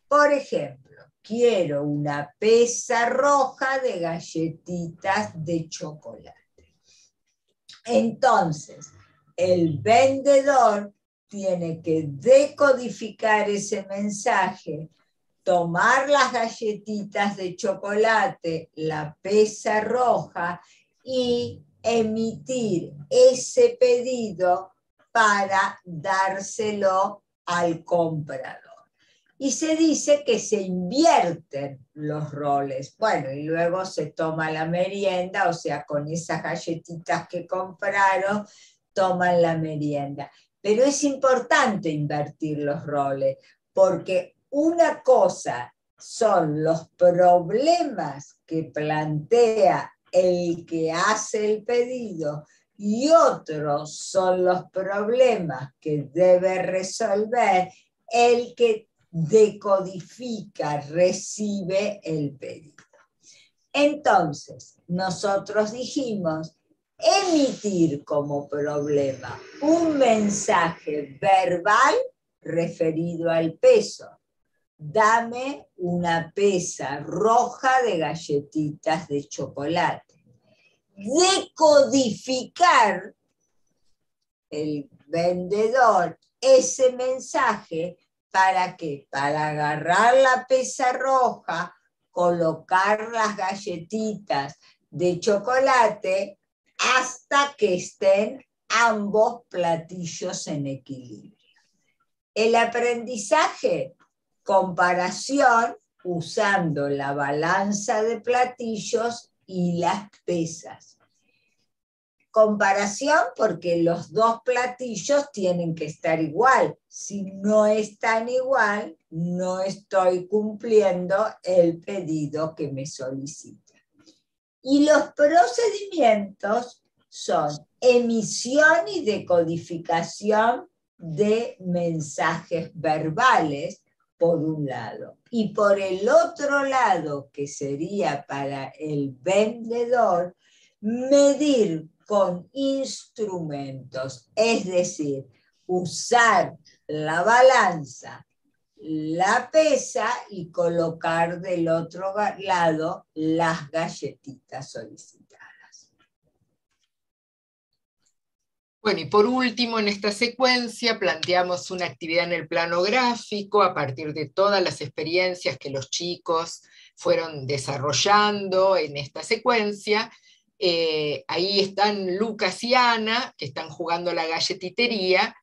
Por ejemplo, quiero una pesa roja de galletitas de chocolate. Entonces, el vendedor tiene que decodificar ese mensaje, tomar las galletitas de chocolate, la pesa roja, y emitir ese pedido para dárselo al comprador. Y se dice que se invierten los roles. Bueno, y luego se toma la merienda, o sea, con esas galletitas que compraron, toman la merienda. Pero es importante invertir los roles, porque una cosa son los problemas que plantea el que hace el pedido y otros son los problemas que debe resolver el que decodifica, recibe el pedido. Entonces, nosotros dijimos emitir como problema un mensaje verbal referido al peso. Dame una pesa roja de galletitas de chocolate. Decodificar el vendedor ese mensaje, ¿para qué? Para agarrar la pesa roja, colocar las galletitas de chocolate hasta que estén ambos platillos en equilibrio. El aprendizaje, comparación usando la balanza de platillos y las pesas. Comparación porque los 2 platillos tienen que estar igual. Si no están igual, no estoy cumpliendo el pedido que me solicita. Y los procedimientos son emisión y decodificación de mensajes verbales, por un lado. Y por el otro lado, que sería para el vendedor, medir con instrumentos, es decir, usar la balanza, la pesa y colocar del otro lado las galletitas solicitadas. Bueno, y por último, en esta secuencia planteamos una actividad en el plano gráfico a partir de todas las experiencias que los chicos fueron desarrollando en esta secuencia. Ahí están Lucas y Ana, que están jugando la galletitería,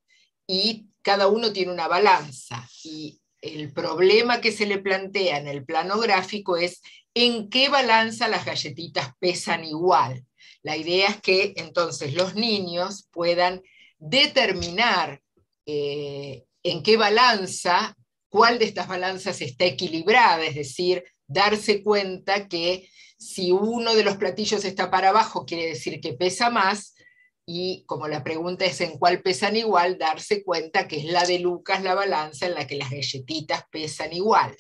y cada uno tiene una balanza. Y el problema que se le plantea en el plano gráfico es en qué balanza las galletitas pesan igual. La idea es que entonces los niños puedan determinar en qué balanza, cuál de estas balanzas está equilibrada, es decir, darse cuenta que si uno de los platillos está para abajo, quiere decir que pesa más, y como la pregunta es en cuál pesan igual, darse cuenta que es la de Lucas la balanza en la que las galletitas pesan igual.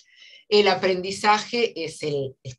El aprendizaje es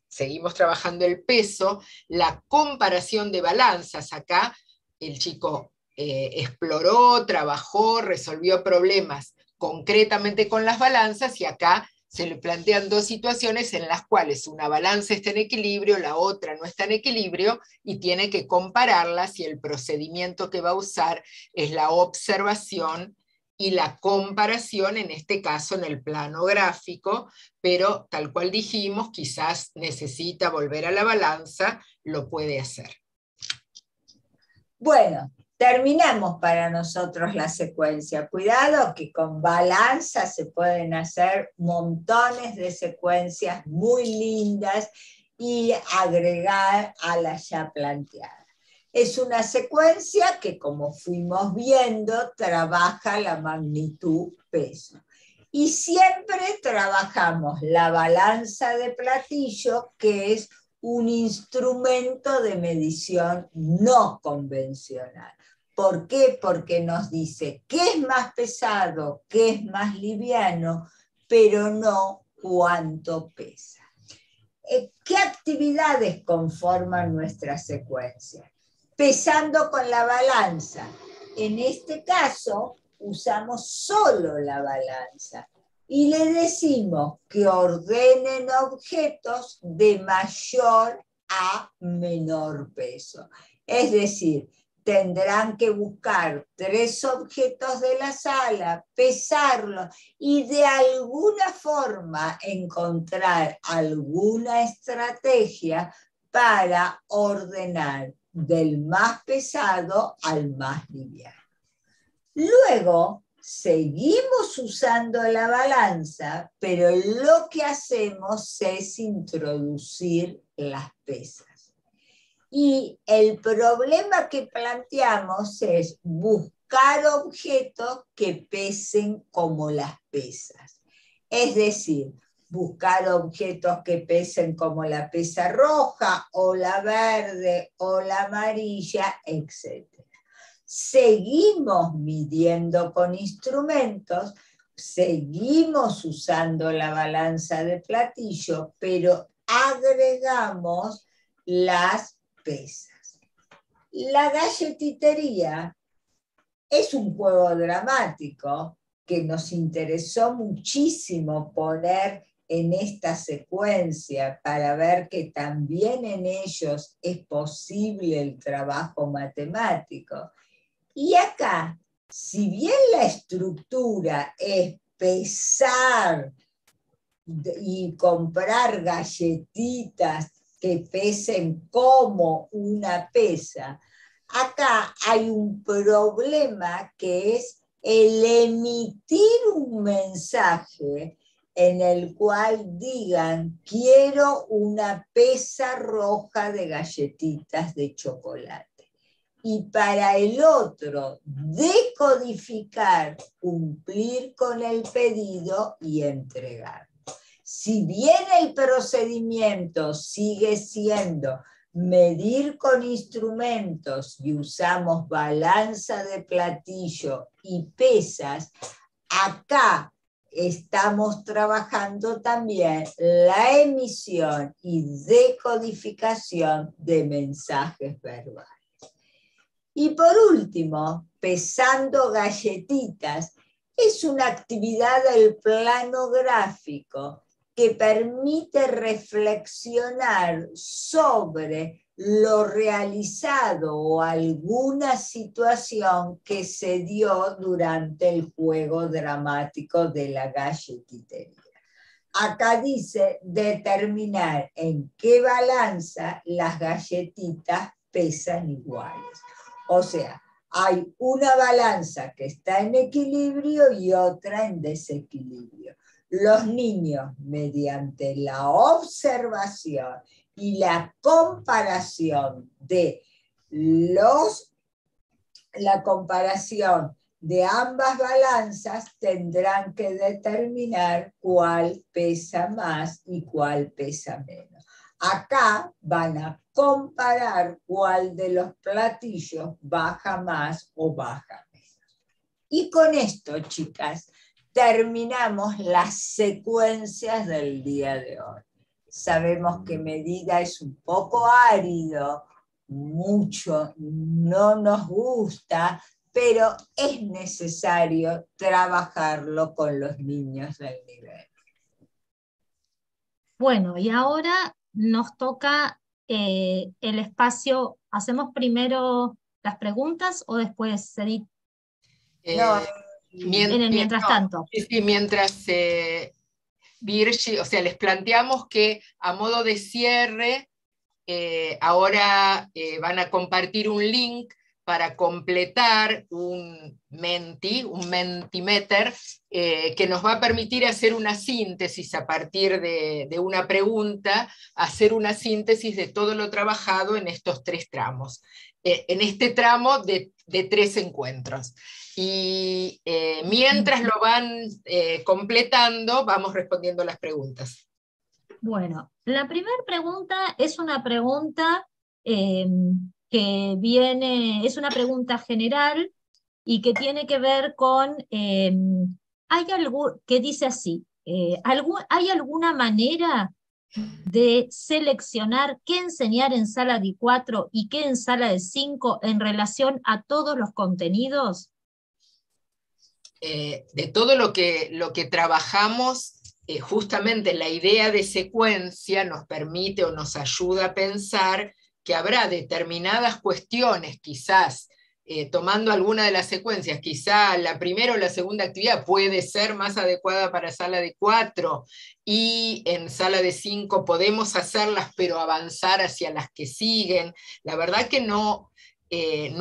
seguimos trabajando el peso, la comparación de balanzas. Acá el chico exploró, trabajó, resolvió problemas concretamente con las balanzas, y acá se le plantean dos situaciones en las cuales una balanza está en equilibrio, la otra no está en equilibrio, y tiene que compararlas, y el procedimiento que va a usar es la observación y la comparación, en este caso en el plano gráfico, pero tal cual dijimos, quizás necesita volver a la balanza, lo puede hacer. Bueno, terminamos para nosotros la secuencia. Cuidado que con balanza se pueden hacer montones de secuencias muy lindas y agregar a la ya planteada. Es una secuencia que, como fuimos viendo, trabaja la magnitud peso. Y siempre trabajamos la balanza de platillo, que es un instrumento de medición no convencional. ¿Por qué? Porque nos dice qué es más pesado, qué es más liviano, pero no cuánto pesa. ¿Qué actividades conforman nuestra secuencia? Pesando con la balanza. En este caso, usamos solo la balanza y le decimos que ordenen objetos de mayor a menor peso. Es decir, tendrán que buscar 3 objetos de la sala, pesarlos y de alguna forma encontrar alguna estrategia para ordenar del más pesado al más liviano. Luego, seguimos usando la balanza, pero lo que hacemos es introducir las pesas. Y el problema que planteamos es buscar objetos que pesen como las pesas. Es decir, buscar objetos que pesen como la pesa roja, o la verde, o la amarilla, etc. Seguimos midiendo con instrumentos, seguimos usando la balanza de platillo, pero agregamos las pesas. La galletitería es un juego dramático que nos interesó muchísimo poner en esta secuencia para ver que también en ellos es posible el trabajo matemático. Y acá, si bien la estructura es pesar y comprar galletitas que pesen como una pesa, acá hay un problema que es el emitir un mensaje en el cual digan: quiero una pesa roja de galletitas de chocolate. Y para el otro, decodificar, cumplir con el pedido y entregar. Si bien el procedimiento sigue siendo medir con instrumentos y usamos balanza de platillo y pesas, acá estamos trabajando también la emisión y decodificación de mensajes verbales. Y por último, pesando galletitas, es una actividad del plano gráfico que permite reflexionar sobre lo realizado o alguna situación que se dio durante el juego dramático de la galletitería. Acá dice determinar en qué balanza las galletitas pesan iguales. O sea, hay una balanza que está en equilibrio y otra en desequilibrio. Los niños, mediante la observación y la comparación de ambas balanzas, tendrán que determinar cuál pesa más y cuál pesa menos. Acá van a comparar cuál de los platillos baja más o baja menos. Y con esto, chicas, terminamos las secuencias del día de hoy. Sabemos que medida es un poco árido, mucho no nos gusta, pero es necesario trabajarlo con los niños del nivel. Bueno, y ahora nos toca el espacio. ¿Hacemos primero las preguntas o después, Edith? No, Mientras tanto. Sí, mientras Virgi, o sea, les planteamos que a modo de cierre, ahora van a compartir un link para completar un Mentimeter, que nos va a permitir hacer una síntesis a partir de una pregunta, hacer una síntesis de todo lo trabajado en estos 3 tramos, en este tramo de 3 encuentros. Y mientras lo van completando, vamos respondiendo las preguntas. Bueno, la primera pregunta es una pregunta que viene, es una pregunta general y que tiene que ver con, que dice así, ¿hay alguna manera de seleccionar qué enseñar en sala de 4 y qué en sala de 5 en relación a todos los contenidos? De todo lo que trabajamos, justamente la idea de secuencia nos permite o nos ayuda a pensar que habrá determinadas cuestiones, quizás tomando alguna de las secuencias, quizá la primera o la segunda actividad puede ser más adecuada para sala de 4 y en sala de 5 podemos hacerlas pero avanzar hacia las que siguen. La verdad que no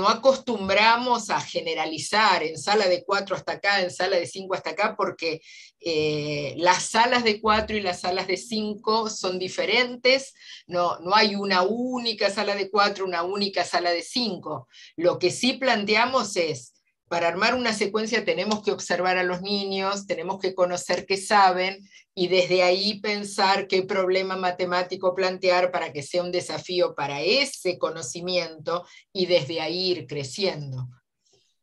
acostumbramos a generalizar en sala de 4 hasta acá, en sala de 5 hasta acá, porque las salas de 4 y las salas de 5 son diferentes, no hay una única sala de 4, una única sala de 5. Lo que sí planteamos es, para armar una secuencia tenemos que observar a los niños, tenemos que conocer qué saben, y desde ahí pensar qué problema matemático plantear para que sea un desafío para ese conocimiento, y desde ahí ir creciendo.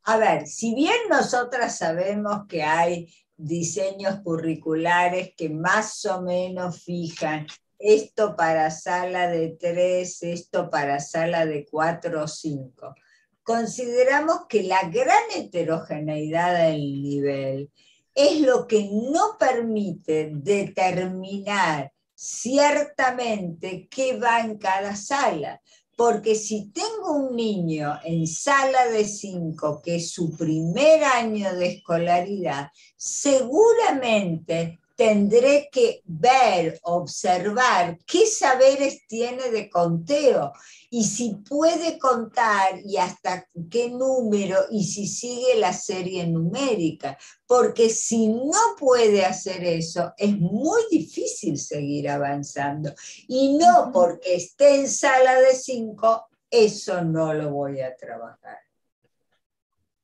A ver, si bien nosotras sabemos que hay diseños curriculares que más o menos fijan esto para sala de 3, esto para sala de 4 o 5, consideramos que la gran heterogeneidad del nivel es lo que no permite determinar ciertamente qué va en cada sala. Porque si tengo un niño en sala de 5, que es su primer año de escolaridad, seguramente tendré que ver, observar qué saberes tiene de conteo y si puede contar y hasta qué número y si sigue la serie numérica. Porque si no puede hacer eso, es muy difícil seguir avanzando. Y no porque esté en sala de 5, eso no lo voy a trabajar.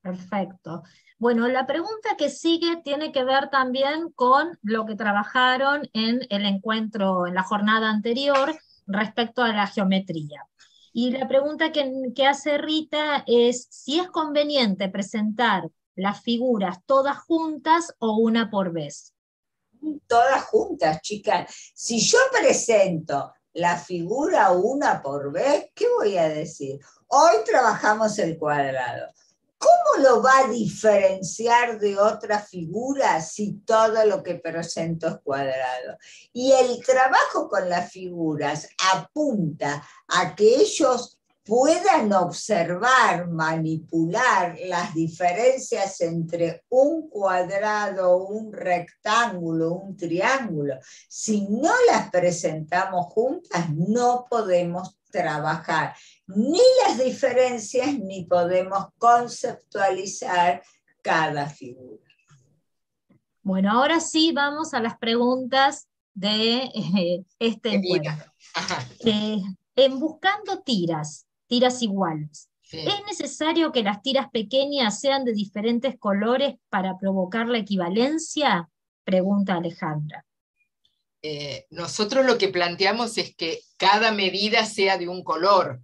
Perfecto. Bueno, la pregunta que sigue tiene que ver también con lo que trabajaron en el encuentro, en la jornada anterior, respecto a la geometría. Y la pregunta que hace Rita es si es conveniente presentar las figuras todas juntas o una por vez. Todas juntas, chicas. Si yo presento la figura una por vez, ¿qué voy a decir? Hoy trabajamos el cuadrado. ¿cómo lo va a diferenciar de otra figura si todo lo que presento es cuadrado? Y el trabajo con las figuras apunta a que ellos puedan observar, manipular las diferencias entre un cuadrado, un rectángulo, un triángulo. Si no las presentamos juntas, no podemos trabajar ni las diferencias ni podemos conceptualizar cada figura. Bueno, ahora sí vamos a las preguntas de este encuentro. En buscando tiras iguales, sí. ¿Es necesario que las tiras pequeñas sean de diferentes colores para provocar la equivalencia? Pregunta Alejandra. Nosotros lo que planteamos es que cada medida sea de un color.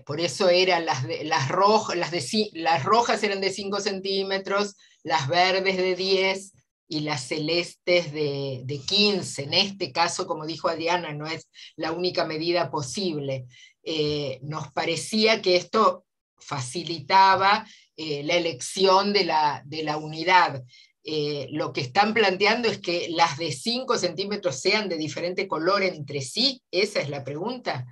Por eso eran las rojas eran de 5 centímetros, las verdes de 10 y las celestes de 15. En este caso, como dijo Adriana, no es la única medida posible. Nos parecía que esto facilitaba la elección de la unidad. Lo que están planteando es que las de 5 centímetros sean de diferente color entre sí. ¿Esa es la pregunta?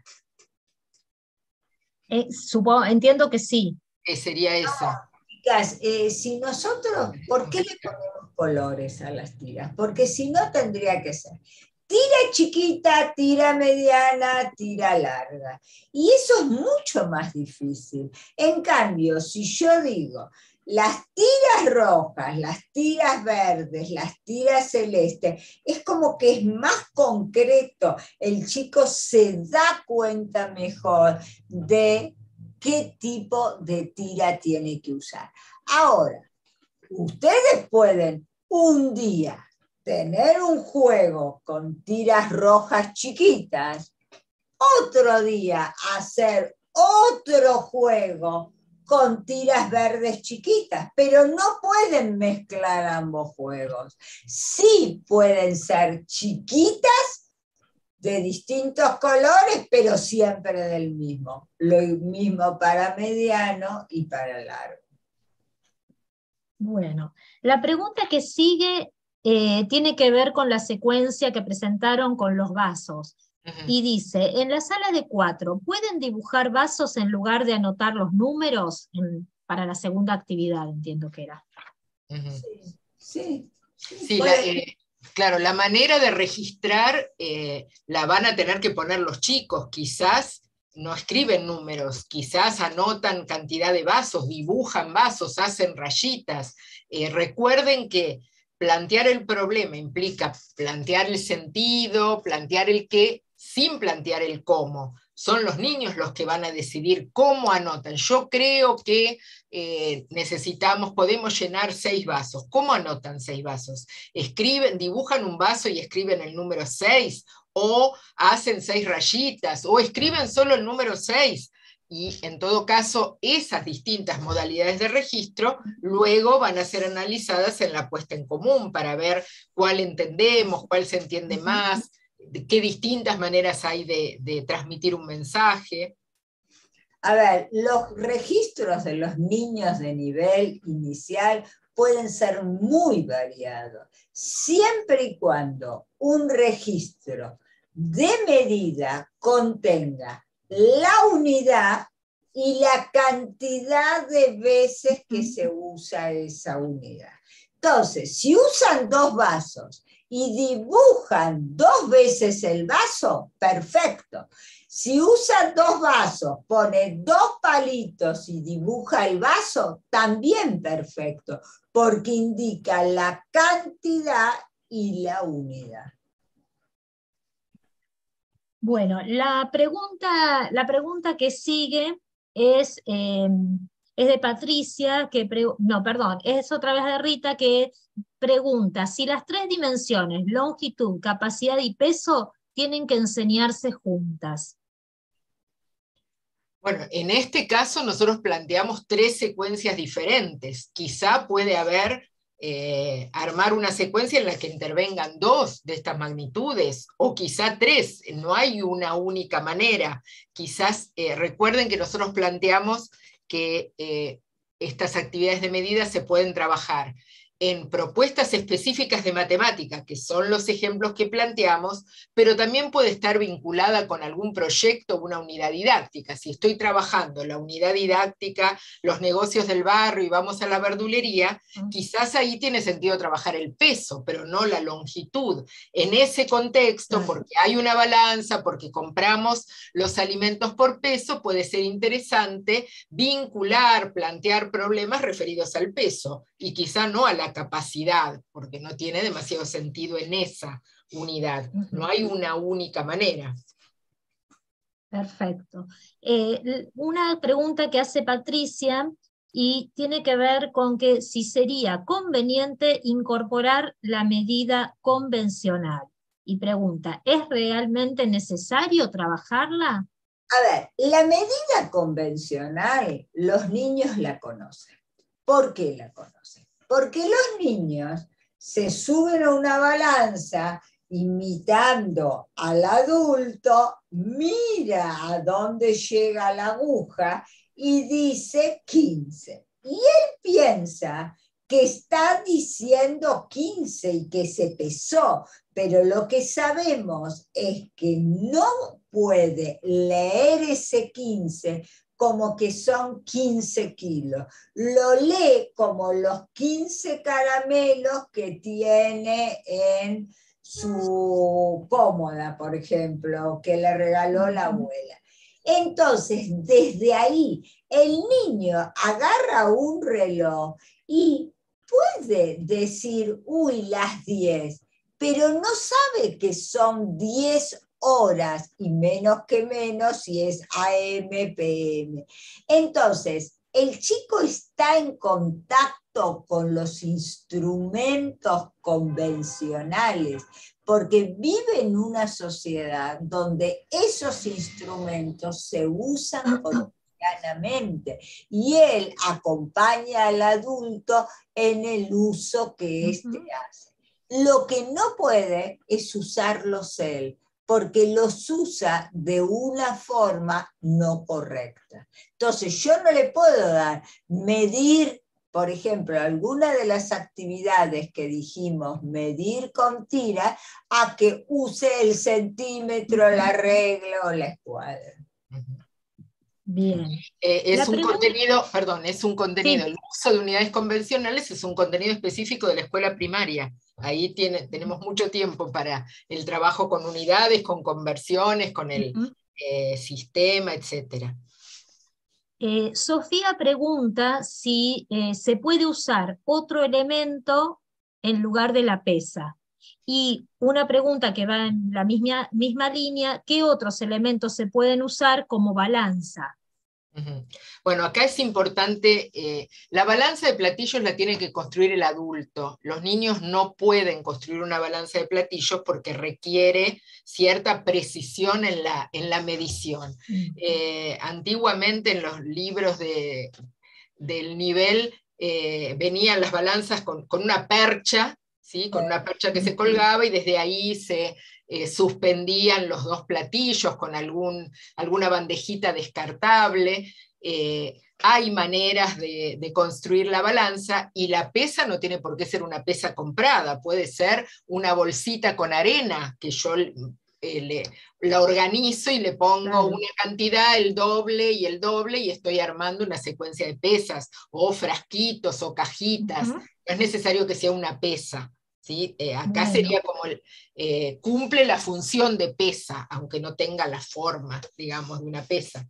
Entiendo que sí. ¿Qué sería eso? Chicas, si nosotros, ¿por qué le ponemos colores a las tiras? Porque si no tendría que ser tira chiquita, tira mediana, tira larga. Y eso es mucho más difícil. En cambio, si yo digo las tiras rojas, las tiras verdes, las tiras celestes, es como que es más concreto. El chico se da cuenta mejor de qué tipo de tira tiene que usar. Ahora, ustedes pueden un día tener un juego con tiras rojas chiquitas, otro día hacer otro juego con tiras verdes chiquitas, pero no pueden mezclar ambos juegos. Sí pueden ser chiquitas de distintos colores, pero siempre del mismo. Lo mismo para mediano y para largo. Bueno, la pregunta que sigue tiene que ver con la secuencia que presentaron con los vasos. Y dice, en la sala de 4, ¿pueden dibujar vasos en lugar de anotar los números? Para la segunda actividad, entiendo que era. Sí. Claro, la manera de registrar la van a tener que poner los chicos. Quizás no escriben números, quizás anotan cantidad de vasos, dibujan vasos, hacen rayitas. Recuerden que plantear el problema implica plantear el sentido, plantear el qué, sin plantear el cómo. Son los niños los que van a decidir cómo anotan. Yo creo que podemos llenar 6 vasos. ¿Cómo anotan 6 vasos? Dibujan un vaso y escriben el número 6, o hacen 6 rayitas, o escriben solo el número 6. Y en todo caso, esas distintas modalidades de registro luego van a ser analizadas en la puesta en común para ver cuál entendemos, cuál se entiende más, qué distintas maneras hay de transmitir un mensaje. A ver, los registros de los niños de nivel inicial pueden ser muy variados, siempre y cuando un registro de medida contenga la unidad y la cantidad de veces que se usa esa unidad. Entonces, si usan 2 vasos y dibujan 2 veces el vaso, perfecto. Si usan 2 vasos, pone 2 palitos y dibuja el vaso, también perfecto, porque indica la cantidad y la unidad. Bueno, la pregunta que sigue es de Patricia, es otra vez de Rita, que pregunta si las 3 dimensiones, longitud, capacidad y peso, tienen que enseñarse juntas. Bueno, en este caso nosotros planteamos 3 secuencias diferentes. Quizá puede haber armar una secuencia en la que intervengan 2 de estas magnitudes, o quizá 3, no hay una única manera. Quizás recuerden que nosotros planteamos que estas actividades de medida se pueden trabajar en propuestas específicas de matemática, que son los ejemplos que planteamos, pero también puede estar vinculada con algún proyecto o una unidad didáctica. Si estoy trabajando la unidad didáctica, los negocios del barrio y vamos a la verdulería, quizás ahí tiene sentido trabajar el peso, pero no la longitud. En ese contexto, porque hay una balanza, porque compramos los alimentos por peso, puede ser interesante vincular, plantear problemas referidos al peso, y quizá no a la capacidad, porque no tiene demasiado sentido en esa unidad. No hay una única manera. Perfecto. Una pregunta que hace Patricia y tiene que ver con que si sería conveniente incorporar la medida convencional. Y pregunta, ¿es realmente necesario trabajarla? A ver, la medida convencional, los niños la conocen. ¿Por qué la conocen? Porque los niños se suben a una balanza imitando al adulto, mira a dónde llega la aguja y dice 15. Y él piensa que está diciendo 15 y que se pesó, pero lo que sabemos es que no puede leer ese 15 como que son 15 kilos. Lo lee como los 15 caramelos que tiene en su cómoda, por ejemplo, que le regaló la abuela. Entonces, desde ahí, el niño agarra un reloj y puede decir, uy, las 10, pero no sabe que son 10 horas y menos que menos si es AM, PM. Entonces, el chico está en contacto con los instrumentos convencionales porque vive en una sociedad donde esos instrumentos se usan cotidianamente y él acompaña al adulto en el uso que éste hace. Lo que no puede es usarlos él, porque los usa de una forma no correcta. Entonces, yo no le puedo dar, medir, por ejemplo, alguna de las actividades que dijimos, medir con tira, a que use el centímetro, la regla o la escuadra. Bien. Es un contenido, Sí. El uso de unidades convencionales es un contenido específico de la escuela primaria. Ahí tenemos mucho tiempo para el trabajo con unidades, con conversiones, con el sistema, etc. Sofía pregunta si se puede usar otro elemento en lugar de la pesa. Y una pregunta que va en la misma línea, ¿qué otros elementos se pueden usar como balanza? Bueno, acá es importante, la balanza de platillos la tiene que construir el adulto. Los niños no pueden construir una balanza de platillos porque requiere cierta precisión en la medición. Antiguamente en los libros del nivel venían las balanzas con una percha, ¿sí? Con una percha que se colgaba y desde ahí se suspendían los dos platillos con alguna bandejita descartable. Hay maneras de construir la balanza y la pesa no tiene por qué ser una pesa comprada, puede ser una bolsita con arena que yo la organizo y le pongo una cantidad, el doble y estoy armando una secuencia de pesas, o frasquitos o cajitas. No es necesario que sea una pesa. ¿Sí? Acá sería como cumple la función de pesa, aunque no tenga la forma, digamos, de una pesa.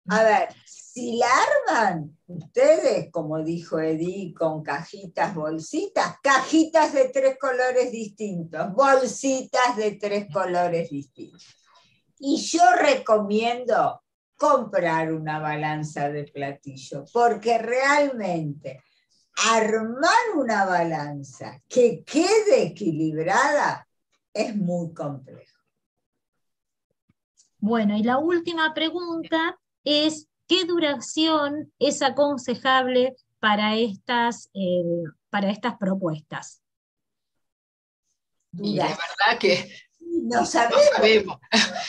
A ver, si la arman ustedes, como dijo Edith, con cajitas, bolsitas, cajitas de 3 colores distintos, bolsitas de 3 colores distintos. Y yo recomiendo comprar una balanza de platillo, porque realmente armar una balanza que quede equilibrada es muy complejo. Bueno, y la última pregunta es, ¿qué duración es aconsejable para estas propuestas? Y la verdad que No No sabemos. sabemos,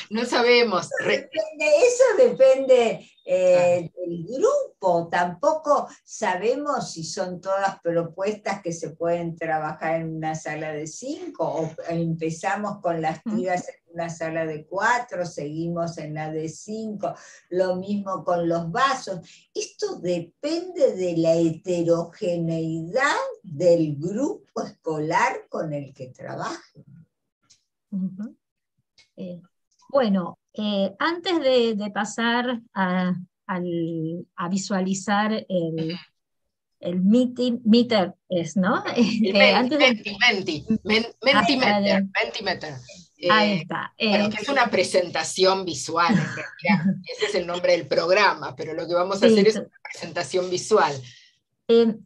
no sabemos. Eso depende del grupo. Tampoco sabemos si son todas propuestas que se pueden trabajar en una sala de 5 o empezamos con las tiras en una sala de 4, seguimos en la de 5, lo mismo con los vasos. Esto depende de la heterogeneidad del grupo escolar con el que trabajen. Bueno, antes de pasar a visualizar el meter, ¿no? Mentimeter. Ahí está. Bueno, que es una presentación visual, en realidad. Ese es el nombre del programa, pero lo que vamos a hacer es una presentación visual.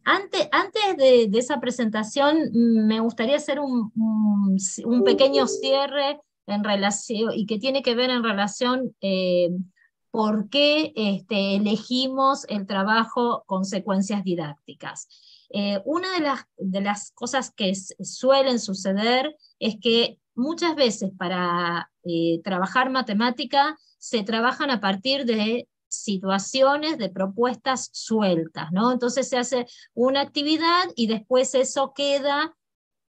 Antes de esa presentación, me gustaría hacer un pequeño cierre en relación, y que tiene que ver en relación por qué elegimos el trabajo con secuencias didácticas. Una de las cosas que suelen suceder es que muchas veces para trabajar matemática se trabajan a partir de situaciones, de propuestas sueltas, ¿no? Entonces se hace una actividad y después eso queda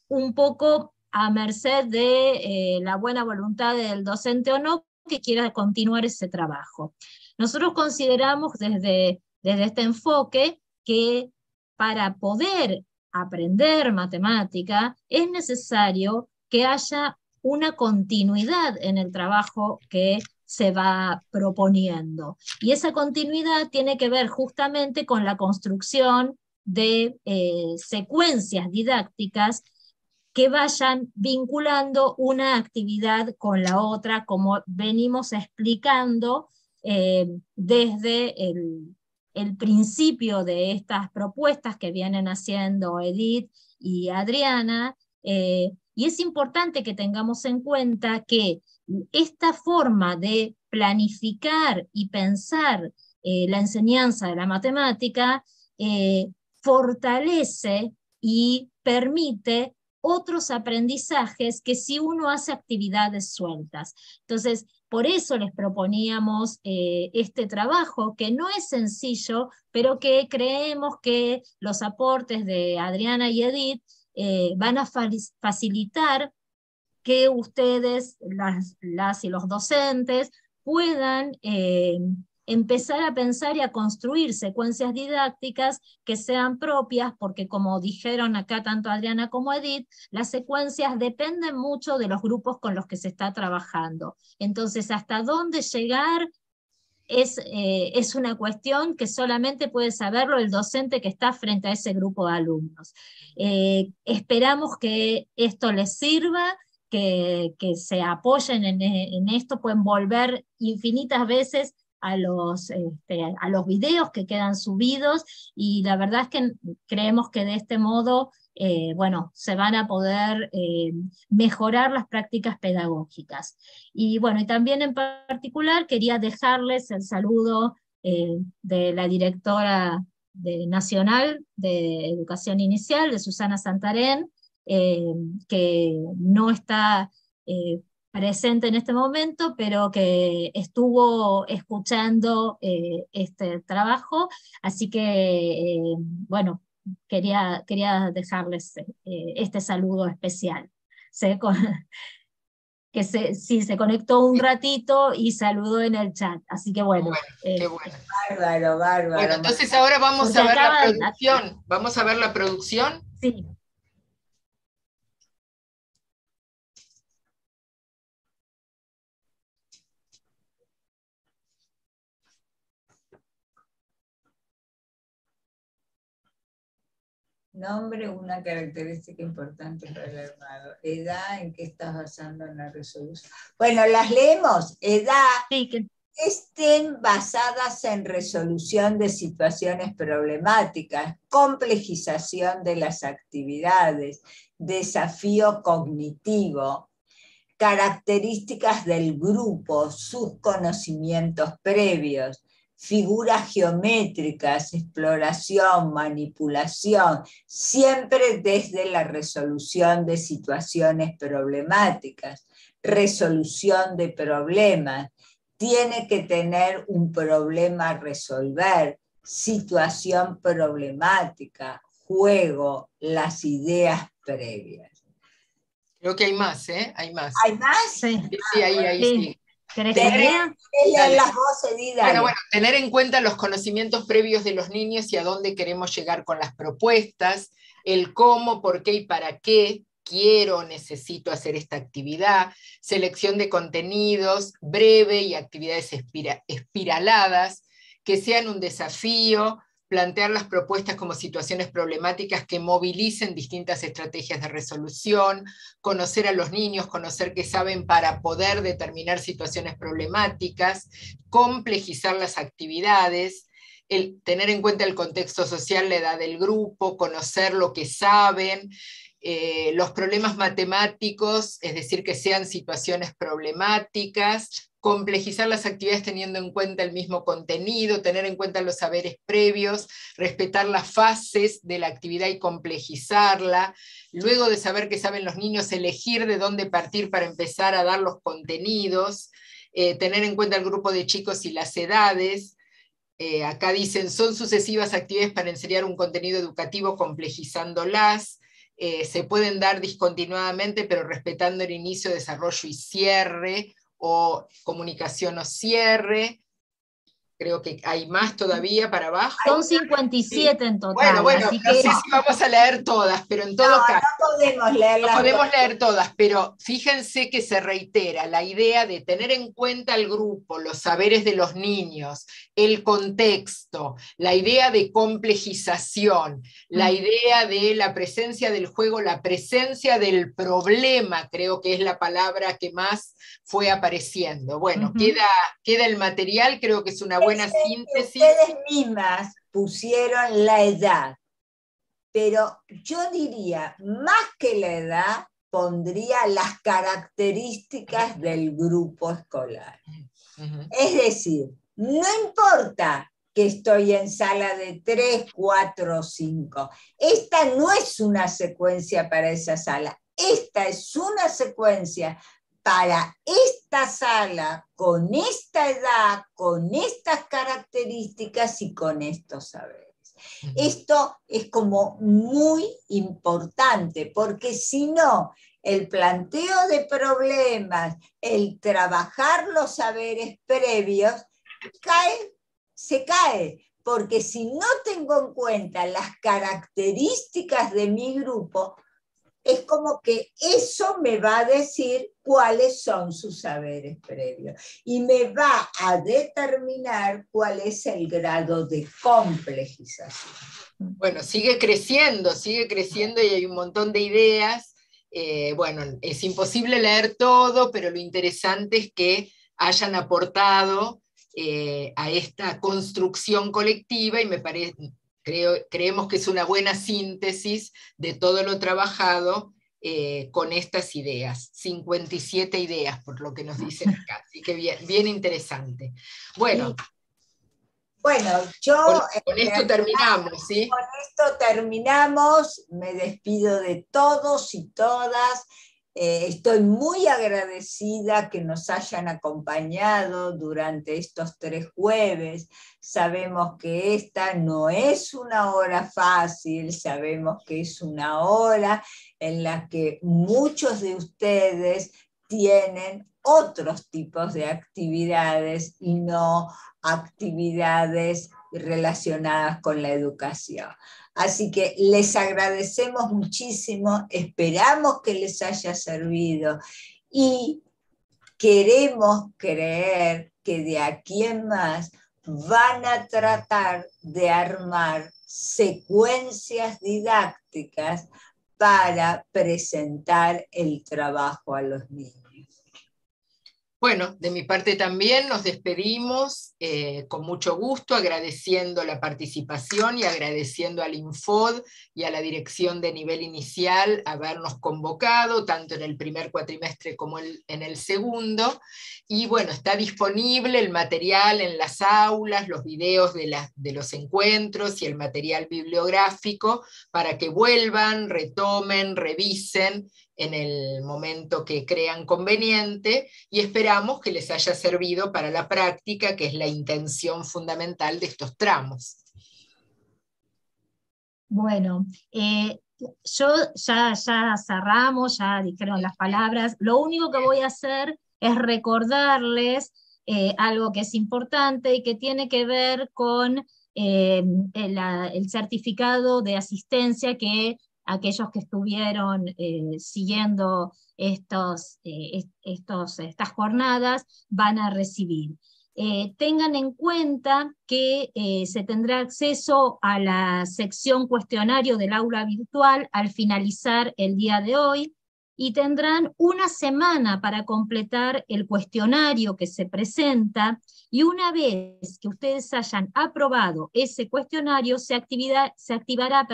un poco a merced de la buena voluntad del docente o no que quiera continuar ese trabajo. Nosotros consideramos desde este enfoque que para poder aprender matemática es necesario que haya una continuidad en el trabajo que se va proponiendo. Y esa continuidad tiene que ver justamente con la construcción de secuencias didácticas que vayan vinculando una actividad con la otra, como venimos explicando desde el principio de estas propuestas que vienen haciendo Edith y Adriana, y es importante que tengamos en cuenta que esta forma de planificar y pensar la enseñanza de la matemática fortalece y permite otros aprendizajes que si uno hace actividades sueltas. Entonces, por eso les proponíamos este trabajo, que no es sencillo, pero que creemos que los aportes de Adriana y Edith van a facilitar que ustedes, las y los docentes, puedan empezar a pensar y a construir secuencias didácticas que sean propias, porque como dijeron acá tanto Adriana como Edith, las secuencias dependen mucho de los grupos con los que se está trabajando. Entonces, hasta dónde llegar es una cuestión que solamente puede saberlo el docente que está frente a ese grupo de alumnos. Esperamos que esto les sirva, que se apoyen en esto, pueden volver infinitas veces a los videos que quedan subidos, y la verdad es que creemos que de este modo bueno, se van a poder mejorar las prácticas pedagógicas. Y bueno, y también en particular quería dejarles el saludo de la directora nacional de Educación Inicial, de Susana Santarén, que no está presente en este momento, pero que estuvo escuchando este trabajo, así que, bueno, quería dejarles este saludo especial. Sí, se conectó un ratito y saludó en el chat, así que bueno. Qué bueno. Bárbaro. Bueno, entonces ahora vamos a ver la producción. ¿Vamos a ver la producción? Sí. Nombre, una característica importante para el armado. Edad, ¿en qué estás basando en la resolución? Bueno, las leemos. Edad, sí, estén basadas en resolución de situaciones problemáticas, complejización de las actividades, desafío cognitivo, características del grupo, sus conocimientos previos, figuras geométricas, exploración, manipulación, siempre desde la resolución de situaciones problemáticas, resolución de problemas. Tiene que tener un problema a resolver, situación problemática, juego, las ideas previas. Creo que hay más, ¿eh? Hay más. ¿Hay más? Sí. Sí, ahí sí. ¿Querés que lea? Las voces, dale. Bueno, tener en cuenta los conocimientos previos de los niños y a dónde queremos llegar con las propuestas, el cómo, por qué y para qué quiero, necesito hacer esta actividad, selección de contenidos breve y actividades espiraladas, que sean un desafío, plantear las propuestas como situaciones problemáticas que movilicen distintas estrategias de resolución, conocer a los niños, conocer qué saben para poder determinar situaciones problemáticas, complejizar las actividades, tener en cuenta el contexto social, la edad del grupo, conocer lo que saben, los problemas matemáticos, es decir, que sean situaciones problemáticas, complejizar las actividades teniendo en cuenta el mismo contenido, tener en cuenta los saberes previos, respetar las fases de la actividad y complejizarla, luego de saber qué saben los niños, elegir de dónde partir para empezar a dar los contenidos, tener en cuenta el grupo de chicos y las edades. Acá dicen, son sucesivas actividades para enseñar un contenido educativo complejizándolas, se pueden dar discontinuadamente, pero respetando el inicio, desarrollo y cierre, o comunicación o cierre. Creo que hay más todavía para abajo. Son 57 en total. Bueno, así no que... sé si vamos a leer todas, pero en todo caso. No podemos leerlas. No podemos leer todas, pero fíjense que se reitera la idea de tener en cuenta el grupo, los saberes de los niños, el contexto, la idea de complejización, la idea de la presencia del juego, la presencia del problema, creo que es la palabra que más fue apareciendo. Bueno, queda el material, creo que es una buena síntesis. Ustedes mismas pusieron la edad, pero yo diría, más que la edad, pondría las características del grupo escolar. Es decir, no importa que estoy en sala de 3, 4 o 5. Esta no es una secuencia para esa sala. Esta es una secuencia para esta sala, con esta edad, con estas características y con estos saberes. Esto es como muy importante, porque si no, el planteo de problemas, el trabajar los saberes previos, se cae, porque si no tengo en cuenta las características de mi grupo, es como que eso me va a decir cuáles son sus saberes previos y me va a determinar cuál es el grado de complejización. Bueno, sigue creciendo y hay un montón de ideas. Bueno, es imposible leer todo, pero lo interesante es que hayan aportado a esta construcción colectiva y me parece... creemos que es una buena síntesis de todo lo trabajado con estas ideas, 57 ideas por lo que nos dicen acá, así que bien interesante. Bueno, yo con esto terminamos, ¿sí? Con esto terminamos, me despido de todos y todas. Estoy muy agradecida que nos hayan acompañado durante estos 3 jueves. Sabemos que esta no es una hora fácil, sabemos que es una hora en la que muchos de ustedes tienen otros tipos de actividades y no actividades relacionadas con la educación. Así que les agradecemos muchísimo, esperamos que les haya servido y queremos creer que de aquí en más van a tratar de armar secuencias didácticas para presentar el trabajo a los niños. Bueno, de mi parte también nos despedimos con mucho gusto, agradeciendo la participación y agradeciendo al Infod y a la dirección de nivel inicial habernos convocado, tanto en el primer cuatrimestre como en el segundo. Y bueno, está disponible el material en las aulas, los videos de los encuentros y el material bibliográfico para que vuelvan, retomen, revisen en el momento que crean conveniente, y esperamos que les haya servido para la práctica, que es la intención fundamental de estos tramos. Bueno, yo ya cerramos, ya dijeron las palabras. Lo único que voy a hacer es recordarles algo que es importante y que tiene que ver con el certificado de asistencia que aquellos que estuvieron siguiendo estas jornadas van a recibir. Tengan en cuenta que se tendrá acceso a la sección cuestionario del aula virtual al finalizar el día de hoy, y tendrán una semana para completar el cuestionario que se presenta, y una vez que ustedes hayan aprobado ese cuestionario, se activará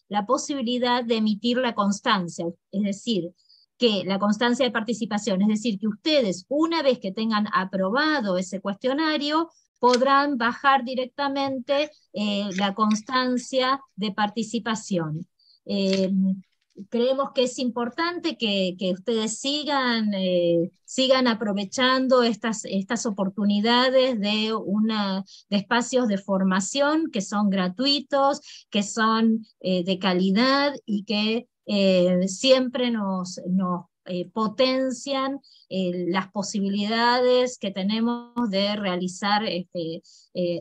la posibilidad de emitir la constancia, es decir, que la constancia de participación, es decir, que ustedes, una vez que tengan aprobado ese cuestionario, podrán bajar directamente la constancia de participación. Creemos que es importante que ustedes sigan aprovechando estas oportunidades de espacios de formación que son gratuitos, que son de calidad y que siempre nos potencian las posibilidades que tenemos de realizar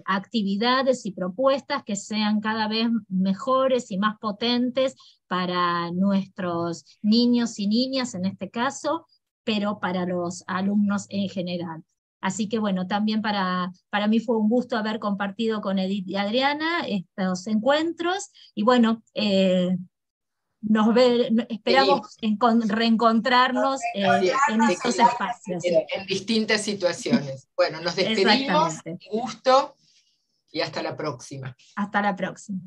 actividades y propuestas que sean cada vez mejores y más potentes para nuestros niños y niñas en este caso, pero para los alumnos en general. Así que bueno, también para mí fue un gusto haber compartido con Edith y Adriana estos encuentros, y bueno, esperamos reencontrarnos en estos espacios. En distintas situaciones. Bueno, nos despedimos, gusto, y hasta la próxima. Hasta la próxima.